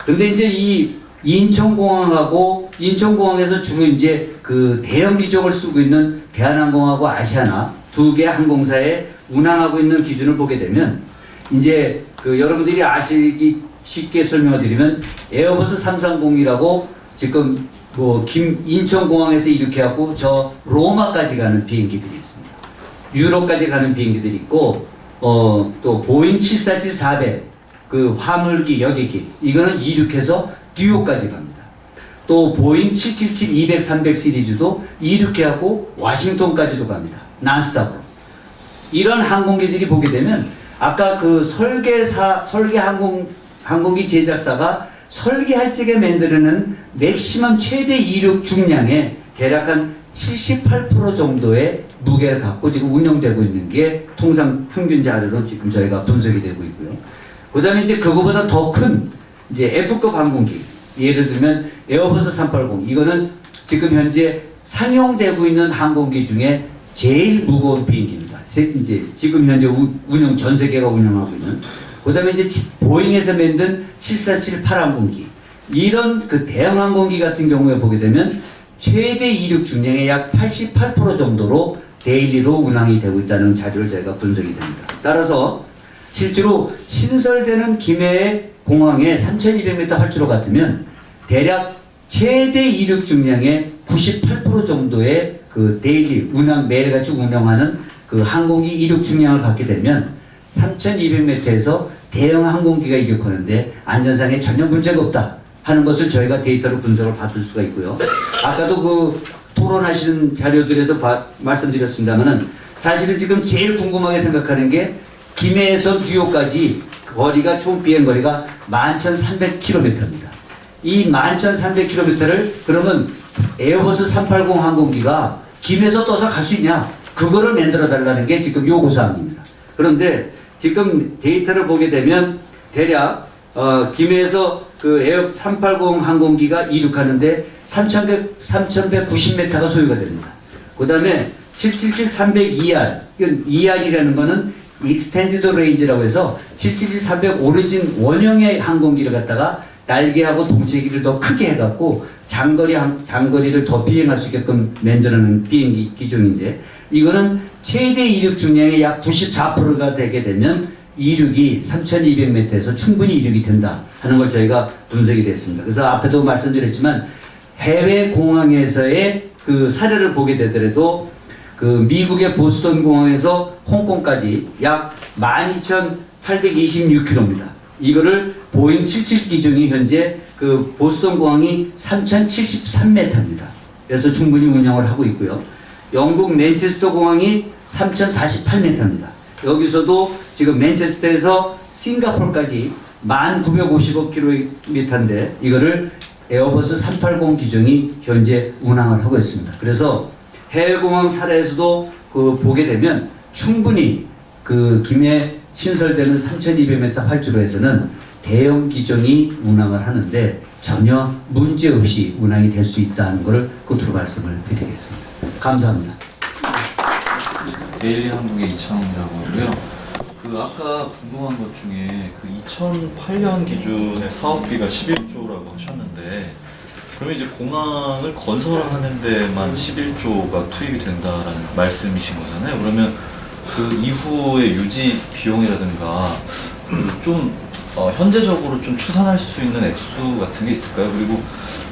근데 이제 이 인천공항에서 주로 이제 그 대형 기종을 쓰고 있는 대한항공하고 아시아나 두 개 항공사에 운항하고 있는 기준을 보게 되면 이제 그 여러분들이 아시기 쉽게 설명을 드리면 에어버스 330이라고 지금 뭐 인천공항에서 이륙해갖고 저 로마까지 가는 비행기들이 있습니다. 유럽까지 가는 비행기들이 있고 또 보잉 747-400 그 화물기 여객기 이거는 이륙해서 뉴욕까지 갑니다. 또 보잉 777-200-300 시리즈도 이륙해갖고 워싱턴까지도 갑니다. 난스탑으로. 이런 항공기들이 보게 되면 아까 그 항공기 제작사가 설계할 적에 만드는 맥시멈 최대 이륙 중량의 대략 한 78% 정도의 무게를 갖고 지금 운영되고 있는 게 통상 평균 자료로 지금 저희가 분석이 되고 있고요. 그 다음에 이제 그거보다 더 큰 이제 F급 항공기, 예를 들면 에어버스 380, 이거는 지금 현재 상용되고 있는 항공기 중에 제일 무거운 비행기입니다. 이제 지금 현재 전 세계가 운영하고 있는. 그 다음에 이제 보잉에서 만든 747-8 항공기, 이런 그 대형 항공기 같은 경우에 보게 되면 최대 이륙 중량의 약 88% 정도로 데일리로 운항이 되고 있다는 자료를 저희가 분석이 됩니다. 따라서 실제로 신설되는 김해 공항의 3,200m 활주로 같으면 대략 최대 이륙 중량의 98% 정도의 그 데일리 매일같이 운영하는 그 항공기 이륙 중량을 갖게 되면 3,200m에서 대형 항공기가 이륙하는데 안전상에 전혀 문제가 없다 하는 것을 저희가 데이터로 분석을 받을 수가 있고요. 아까도 그 토론하시는 자료들에서 말씀드렸습니다만은 사실은 지금 제일 궁금하게 생각하는 게 김해에서 뉴욕까지 거리가 총 비행거리가 11,300km입니다. 이 11,300km를 그러면 에어버스 380 항공기가 김해에서 떠서 갈 수 있냐? 그거를 만들어 달라는 게 지금 요구사항입니다. 그런데 지금 데이터를 보게 되면 대략 김해에서 그 에어 380 항공기가 이륙하는데 3,190m가 소요가 됩니다. 그 다음에 777-300ER, 이건 ER이라는 거는 Extended Range라고 해서 777-300 오리진 원형의 항공기를 갖다가 날개하고 동체기를 더 크게 해갖고 장거리를 더 비행할 수 있게끔 만드는 비행기 기종인데, 이거는 최대 이륙 중량의 약 94%가 되게 되면 이륙이 3,200m에서 충분히 이륙이 된다 하는 걸 저희가 분석이 됐습니다. 그래서 앞에도 말씀드렸지만 해외 공항에서의 그 사례를 보게 되더라도 그 미국의 보스턴 공항에서 홍콩까지 약 12,826km입니다. 이거를 보잉 77 기종이 현재 그 보스턴 공항이 3,073m입니다. 그래서 충분히 운영을 하고 있고요. 영국 맨체스터 공항이 3,048m입니다. 여기서도 지금 맨체스터에서 싱가포르까지 1955km인데 이거를 에어버스 380 기종이 현재 운항을 하고 있습니다. 그래서 해외공항 사례에서도 그 보게 되면 충분히 그 김해 신설되는 3200m 활주로에서는 대형 기종이 운항을 하는데 전혀 문제 없이 운항이 될 수 있다는 것을 끝으로 말씀을 드리겠습니다. 감사합니다. 데일리 한국의 이창훈이라고 하고요. 그 아까 궁금한 것 중에 그 2008년 기준의 사업비가 11조라고 하셨는데 그러면 이제 공항을 건설하는 데만 11조가 투입이 된다라는 말씀이신 거잖아요. 그러면 그 이후의 유지 비용이라든가 좀 현재적으로 좀 추산할 수 있는 액수 같은 게 있을까요? 그리고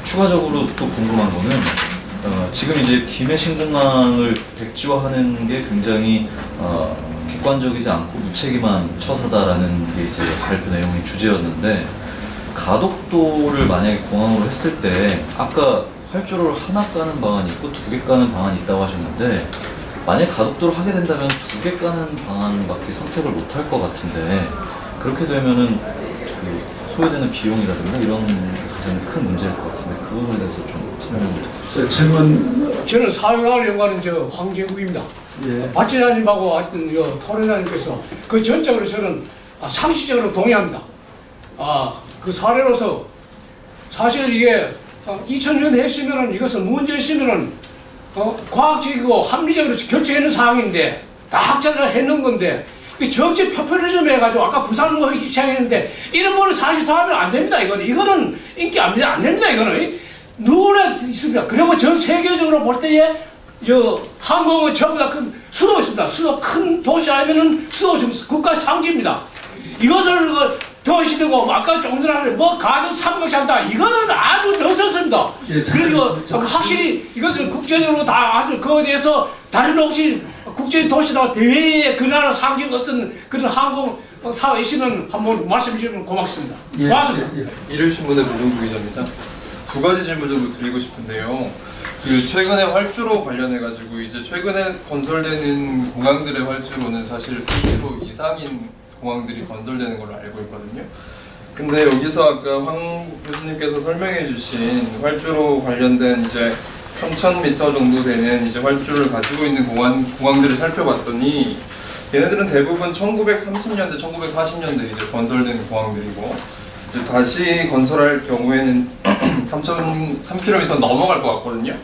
추가적으로 또 궁금한 거는 지금 이제 김해 신공항을 백지화하는 게 굉장히 객관적이지 않고 무책임한 처사다라는 게 이제 발표 내용의 주제였는데 가덕도를 만약에 공항으로 했을 때 아까 활주로를 하나 까는 방안이 있고 2개 까는 방안이 있다고 하셨는데 만약 가덕도를 하게 된다면 2개 까는 방안밖에 선택을 못 할 것 같은데 그렇게 되면은 그 소요되는 비용이라든가 이런 게 가장 큰 문제일 것 같은데 그 부분에 대해서 좀 설명을 부탁드립니다. 질문. 저는 사회화를 연구하는 황재국입니다. 예. 박진아님하고 토론자님께서 그 전적으로 저는 상식적으로 동의합니다. 그 사례로서 사실 이게 2000년 했으면은 이것은 문제였으면은 과학적이고 합리적으로 결정하는 사항인데 다 학자들 했는 건데 그 정치 포퓰리즘 해가지고 아까 부산 뭐 시작했는데 이런 거는 사실 다 하면 안 됩니다. 이거는 인기 안 됩니다. 이거는 누구나 있습니다. 그리고 전 세계적으로 볼 때에 항공은 전부 다 큰 수도 있습니다. 수도 큰 도시 아니면은 수도 국가 상기입니다. 이것을 더 시대고 아까 조금 전에 뭐 가도 삼각장다 이거는 아주 너스럽습니다. 예, 그리고 확실히 이것은 국제적으로 다 아주 그거에 대해서 다른 혹시 국제 도시나 대외에 그 나라 상징 어떤 그런 항공 사업 있으면 한번 말씀해 주시면 고맙습니다. 예, 고맙습니다. 예, 예. 일요신문의 문종주 기자입니다. 두 가지 질문 정도 드리고 싶은데요. 그 최근에 활주로 관련해 가지고 이제 최근에 건설되는 공항들의 활주로는 사실 3km 이상인 공항들이 건설되는 걸로 알고 있거든요. 근데 여기서 아까 황 교수님께서 설명해 주신 활주로 관련된 이제 3,000m 정도 되는 이제 활주로를 가지고 있는 공항들을 살펴봤더니 얘네들은 대부분 1930년대, 1940년대 이제 건설된 공항들이고 이제 다시 건설할 경우에는 3km 넘어갈 것 같거든요.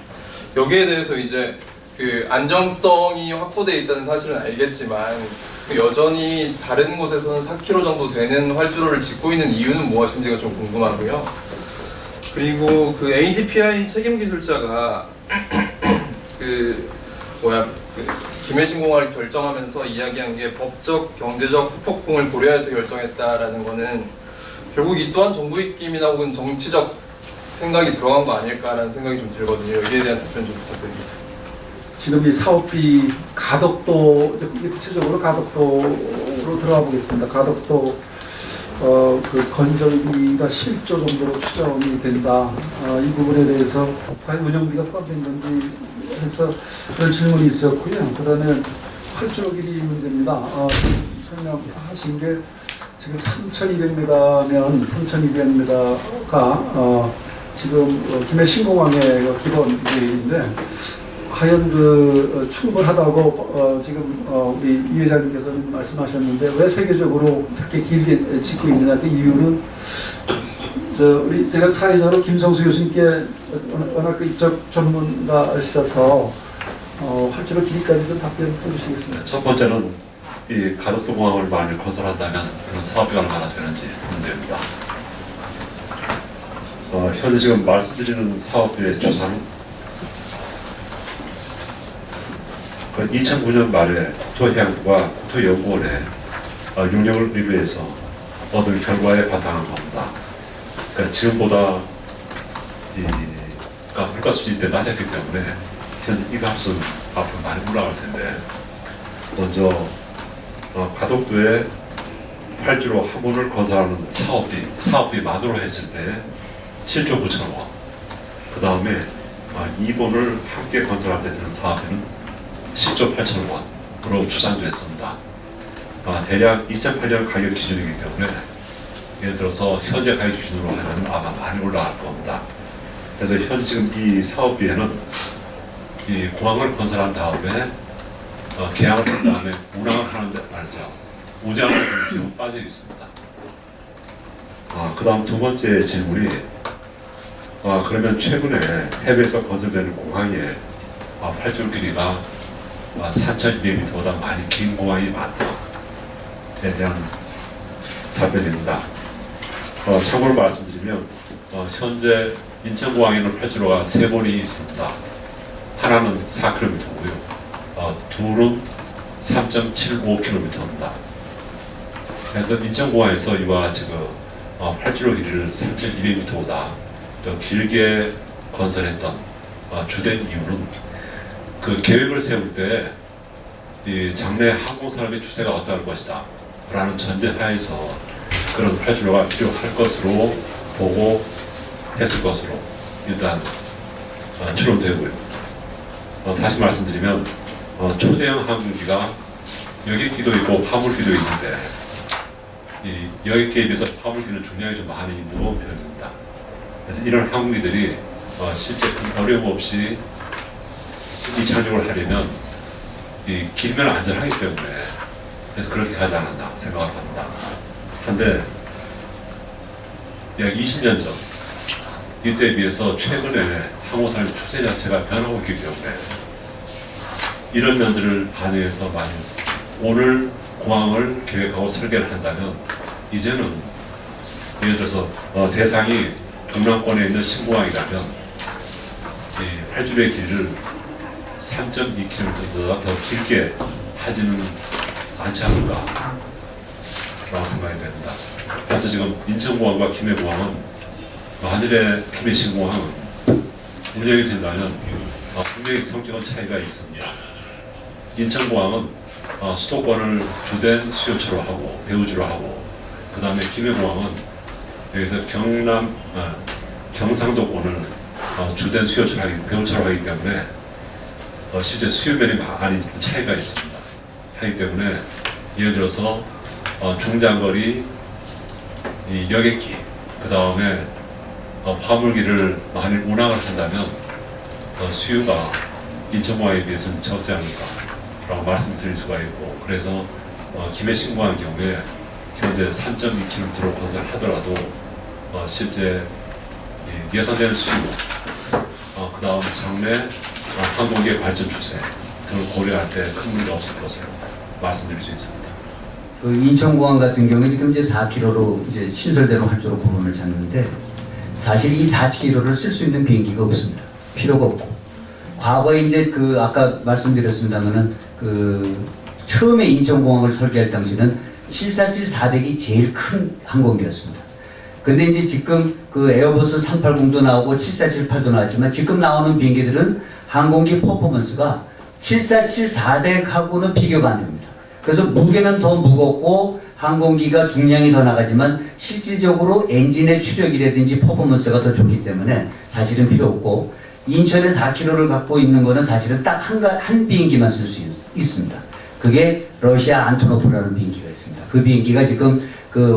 여기에 대해서 이제 그 안정성이 확보되어 있다는 사실은 알겠지만 여전히 다른 곳에서는 4km 정도 되는 활주로를 짓고 있는 이유는 무엇인지가 좀 궁금하고요. 그리고 그 ADPI 책임 기술자가 김해신공항을 결정하면서 이야기한 게 법적, 경제적 후폭풍을 고려해서 결정했다라는 거는 결국 이 또한 정부 입김이나 혹은 정치적 생각이 들어간 거 아닐까라는 생각이 좀 들거든요. 여기에 대한 답변 좀 부탁드립니다. 지금 이 사업비 가덕도 구체적으로 가덕도로 들어가 보겠습니다. 가덕도 그 건설비가 10조 정도로 추정이 된다. 이 부분에 대해서 과연 운영비가 포함된 건지 해서 그런 질문이 있었고요. 그다음에 활주로 길이 문제입니다. 설명하신 게 지금 3,200m면 3,200m가 지금 김해 신공항의 기본 계획인데 과연 충분하다고 지금 우리 이 회장님께서는 말씀하셨는데 왜 세계적으로 그렇게 길게 짓고 있느냐 그 이유는 제가 사회적으로 김성수 교수님께 워낙 이쪽 전문가시라서 활주로 길이까지 좀 답변 해주시겠습니다. 첫 번째는 이 가덕도 공항을 만일 건설한다면 그런 사업비가 얼마나 되는지 문제입니다. 현재 지금 말씀드리는 사업비의 추산 2009년 말에 국토해양부가 국토연구원에 용역을 의뢰해서 얻은 결과에 바탕한 겁니다. 그러니까 지금보다 물가 수준이 때 낮았기 때문에 현재 이 값은 앞으로 많이 올라갈 텐데 먼저 가덕도에 활주로 한 번을 건설하는 사업비만으로 했을 때 7조 9천억 원. 그 다음에 2번을 함께 건설할 때 드는 사업비는 10조 8천억 원으로 추산됐습니다. 대략 2008년 가격 기준이기 때문에 예를 들어서 현재 가격 기준으로 하면 아마 많이 올라갈 겁니다. 그래서 현재 지금 이 사업비에는 이 공항을 건설한 다음에 계약을 한 다음에 운항을 하는데 말이죠. 운항을 하는 비용은 빠져 있습니다. 그 다음 두 번째 질문이 그러면 최근에 해외에서 건설되는 공항에 활주로 길이가 3,200m보다 많이 긴 공항이 많다에 대한 답변입니다. 참고로 말씀드리면 현재 인천공항에는 활주로가 3번이 있습니다. 하나는 4km고요. 둘은 3.75km입니다. 그래서 인천공항에서 이와 같이 활주로 길이를 3.200m보다 더 길게 건설했던 주된 이유는 그 계획을 세울 때 이 장래 항공산업의 추세가 어떠할 것이다 라는 전제하에서 그런 활주로가 필요할 것으로 보고 했을 것으로 일단 추론되고요. 다시 말씀드리면 초대형 항공기가 여객기도 있고 화물기도 있는데 이 여객기에 비해서 화물기는 중량이 좀 많이 무거운 편입니다. 그래서 이런 항공기들이 실제 큰 어려움 없이 이 착륙을 하려면 이 길면 안전하기 때문에 그래서 그렇게 하지 않았나 생각을 합니다. 한데 약 20년 전 이때에 비해서 최근에 항공산업 추세 자체가 변하고 있기 때문에 이런 면들을 반영해서 만약 오늘 공항을 계획하고 설계를 한다면 이제는 예를 들어서 대상이 동남권에 있는 신공항이라면 이 활주로의 길이를 3.2km보다 더 길게 하지는 않지 않을까 라고 생각이 됩니다. 그래서 지금 인천공항과 김해공항은 만일에 김해 신공항은 운영이 된다면 분명히 성격은 차이가 있습니다. 인천공항은 수도권을 주된 수요처로 하고 배후지로 하고 그 다음에 김해공항은 여기서 경상도권을 주된 수요처로 배후처로 하기 때문에 실제 수요면이 많이 차이가 있습니다. 하기 때문에 예를 들어서 중장거리 이 여객기 그 다음에 화물기를 많이 운항을 한다면 수요가 인천공항에 비해서는 적지 않을까라고 말씀드릴 수가 있고 그래서 김해 신공항 경우에 현재 3.2km로 건설하더라도 실제 예상되는 수요 그 다음 장래 항공기의 발전 추세 등을 고려할 때 큰 문제 없을 것으로 말씀드릴 수 있습니다. 그 인천공항 같은 경우에 지금 이제 4km로 이제 신설대로 활주로 부분을 잡는데 사실 이 4km를 쓸 수 있는 비행기가 없습니다. 필요가 없고 과거에 이제 아까 말씀드렸습니다만은 처음에 인천공항을 설계할 당시는 747-400이 제일 큰 항공기였습니다. 근데 이제 지금 에어버스 380도 나오고 7478도 나왔지만 지금 나오는 비행기들은 항공기 퍼포먼스가 747-400하고는 비교가 안 됩니다. 그래서 무게는 더 무겁고 항공기가 중량이 더 나가지만 실질적으로 엔진의 추력이라든지 퍼포먼스가 더 좋기 때문에 사실은 필요 없고 인천에 4km를 갖고 있는 거는 사실은 딱 한 비행기만 쓸 수 있습니다. 그게 러시아 안토노프라는 비행기가 있습니다. 그 비행기가 지금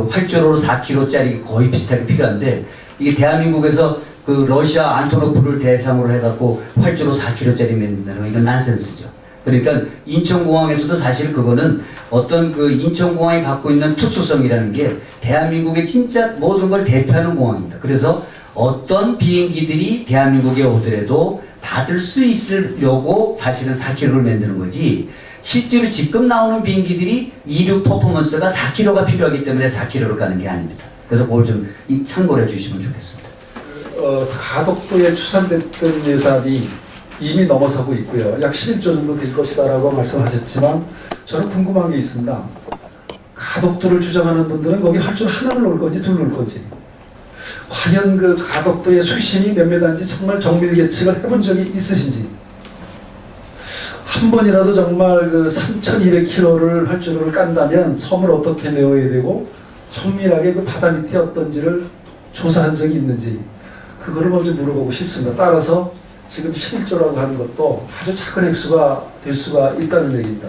활주로로 4km짜리 거의 비슷하게 필요한데 이게 대한민국에서 러시아 안토노프를 대상으로 해갖고 활주로 4km짜리 만든다는 거 이건 난센스죠. 그러니까 인천공항에서도 사실 그거는 어떤 인천공항이 갖고 있는 특수성이라는 게 대한민국의 진짜 모든 걸 대표하는 공항입니다. 그래서 어떤 비행기들이 대한민국에 오더라도 받을 수 있으려고 사실은 4km를 만드는 거지 실제로 지금 나오는 비행기들이 이륙 퍼포먼스가 4km가 필요하기 때문에 4km를 가는 게 아닙니다. 그래서 그걸 좀 참고를 해주시면 좋겠습니다. 가덕도에 추산됐던 예산이 이미 넘어서고 있고요. 약 11조 정도 될 것이다라고 말씀하셨지만 저는 궁금한 게 있습니다. 가덕도를 주장하는 분들은 거기 활주로 하나를 놓을 건지 둘 놓을 건지 과연 가덕도의 수심이 몇 메다인지 정말 정밀 계측을 해본 적이 있으신지 한 번이라도 정말 3,200km를 활주로를 깐다면 섬을 어떻게 메워야 되고 정밀하게 바다 밑이 어떤지를 조사한 적이 있는지 그거를 먼저 물어보고 싶습니다. 따라서 지금 11조라고 하는 것도 아주 작은 액수가 될 수가 있다는 얘기입니다.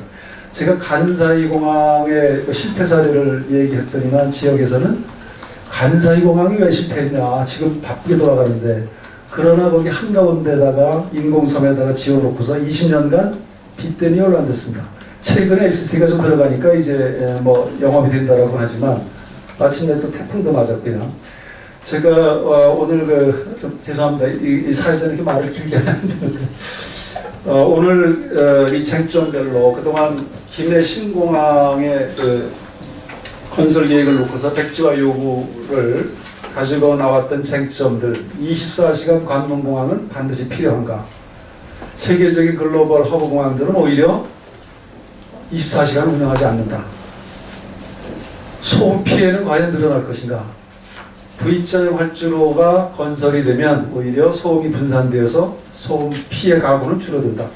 제가 간사이 공항의 그 실패 사례를 얘기했더니만 지역에서는 간사이 공항이 왜 실패했냐, 지금 바쁘게 돌아가는데. 그러나 거기 한가운데다가 인공섬에다가 지어놓고서 20년간 빚대니 얼마 안 됐습니다. 최근에 LCC가 좀 들어가니까 이제 뭐 영업이 된다라고 하지만 마침내 또 태풍도 맞았고요. 제가 오늘 좀 죄송합니다. 이 사회자는 이렇게 말을 길게 하는데 오늘 이 쟁점별로 그동안 김해 신공항의 그 건설 계획을 놓고서 백지화 요구를 가지고 나왔던 쟁점들, 24시간 관문공항은 반드시 필요한가? 세계적인 글로벌 허브 공항들은 오히려 24시간 운영하지 않는다. 소음 피해는 과연 늘어날 것인가? V자형 활주로가 건설이 되면 오히려 소음이 분산되어서 소음 피해 가구는 줄어든다.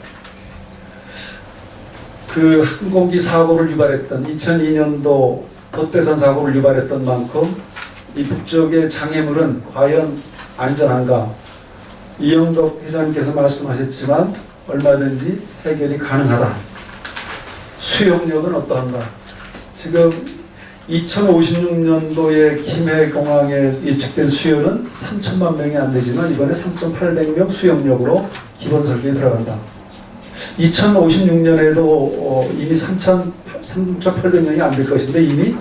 그 항공기 사고를 유발했던 2002년도 돛대산 사고를 유발했던 만큼 이 북쪽의 장애물은 과연 안전한가? 이영덕 회장님께서 말씀하셨지만 얼마든지 해결이 가능하다. 수용력은 어떠한가? 지금 2056년도에 김해공항에 예측된 수요는 3천만 명이 안 되지만 이번에 3,800명 수용력으로 기본 설계에 들어간다. 2056년에도 이미 3,800명이 안 될 것인데 이미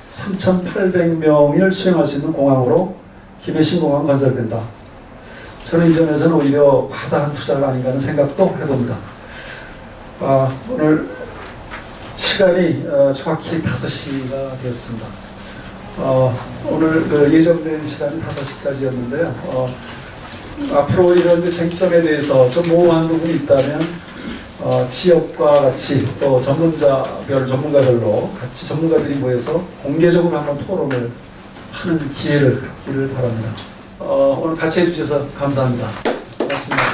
3,800명을 수용할 수 있는 공항으로 김해 신공항 건설된다. 저는 이 점에서는 오히려 과다한 투자가 아닌가 하는 생각도 해봅니다. 오늘 시간이 정확히 5시가 되었습니다. 오늘 그 예정된 시간이 5시까지였는데요. 앞으로 이런 쟁점에 대해서 좀 모호한 부분이 있다면 지역과 같이 또 전문가들로 같이 전문가들이 모여서 공개적으로 한번 토론을 하는 기회를 갖기를 바랍니다. 오늘 같이 해주셔서 감사합니다. 고맙습니다.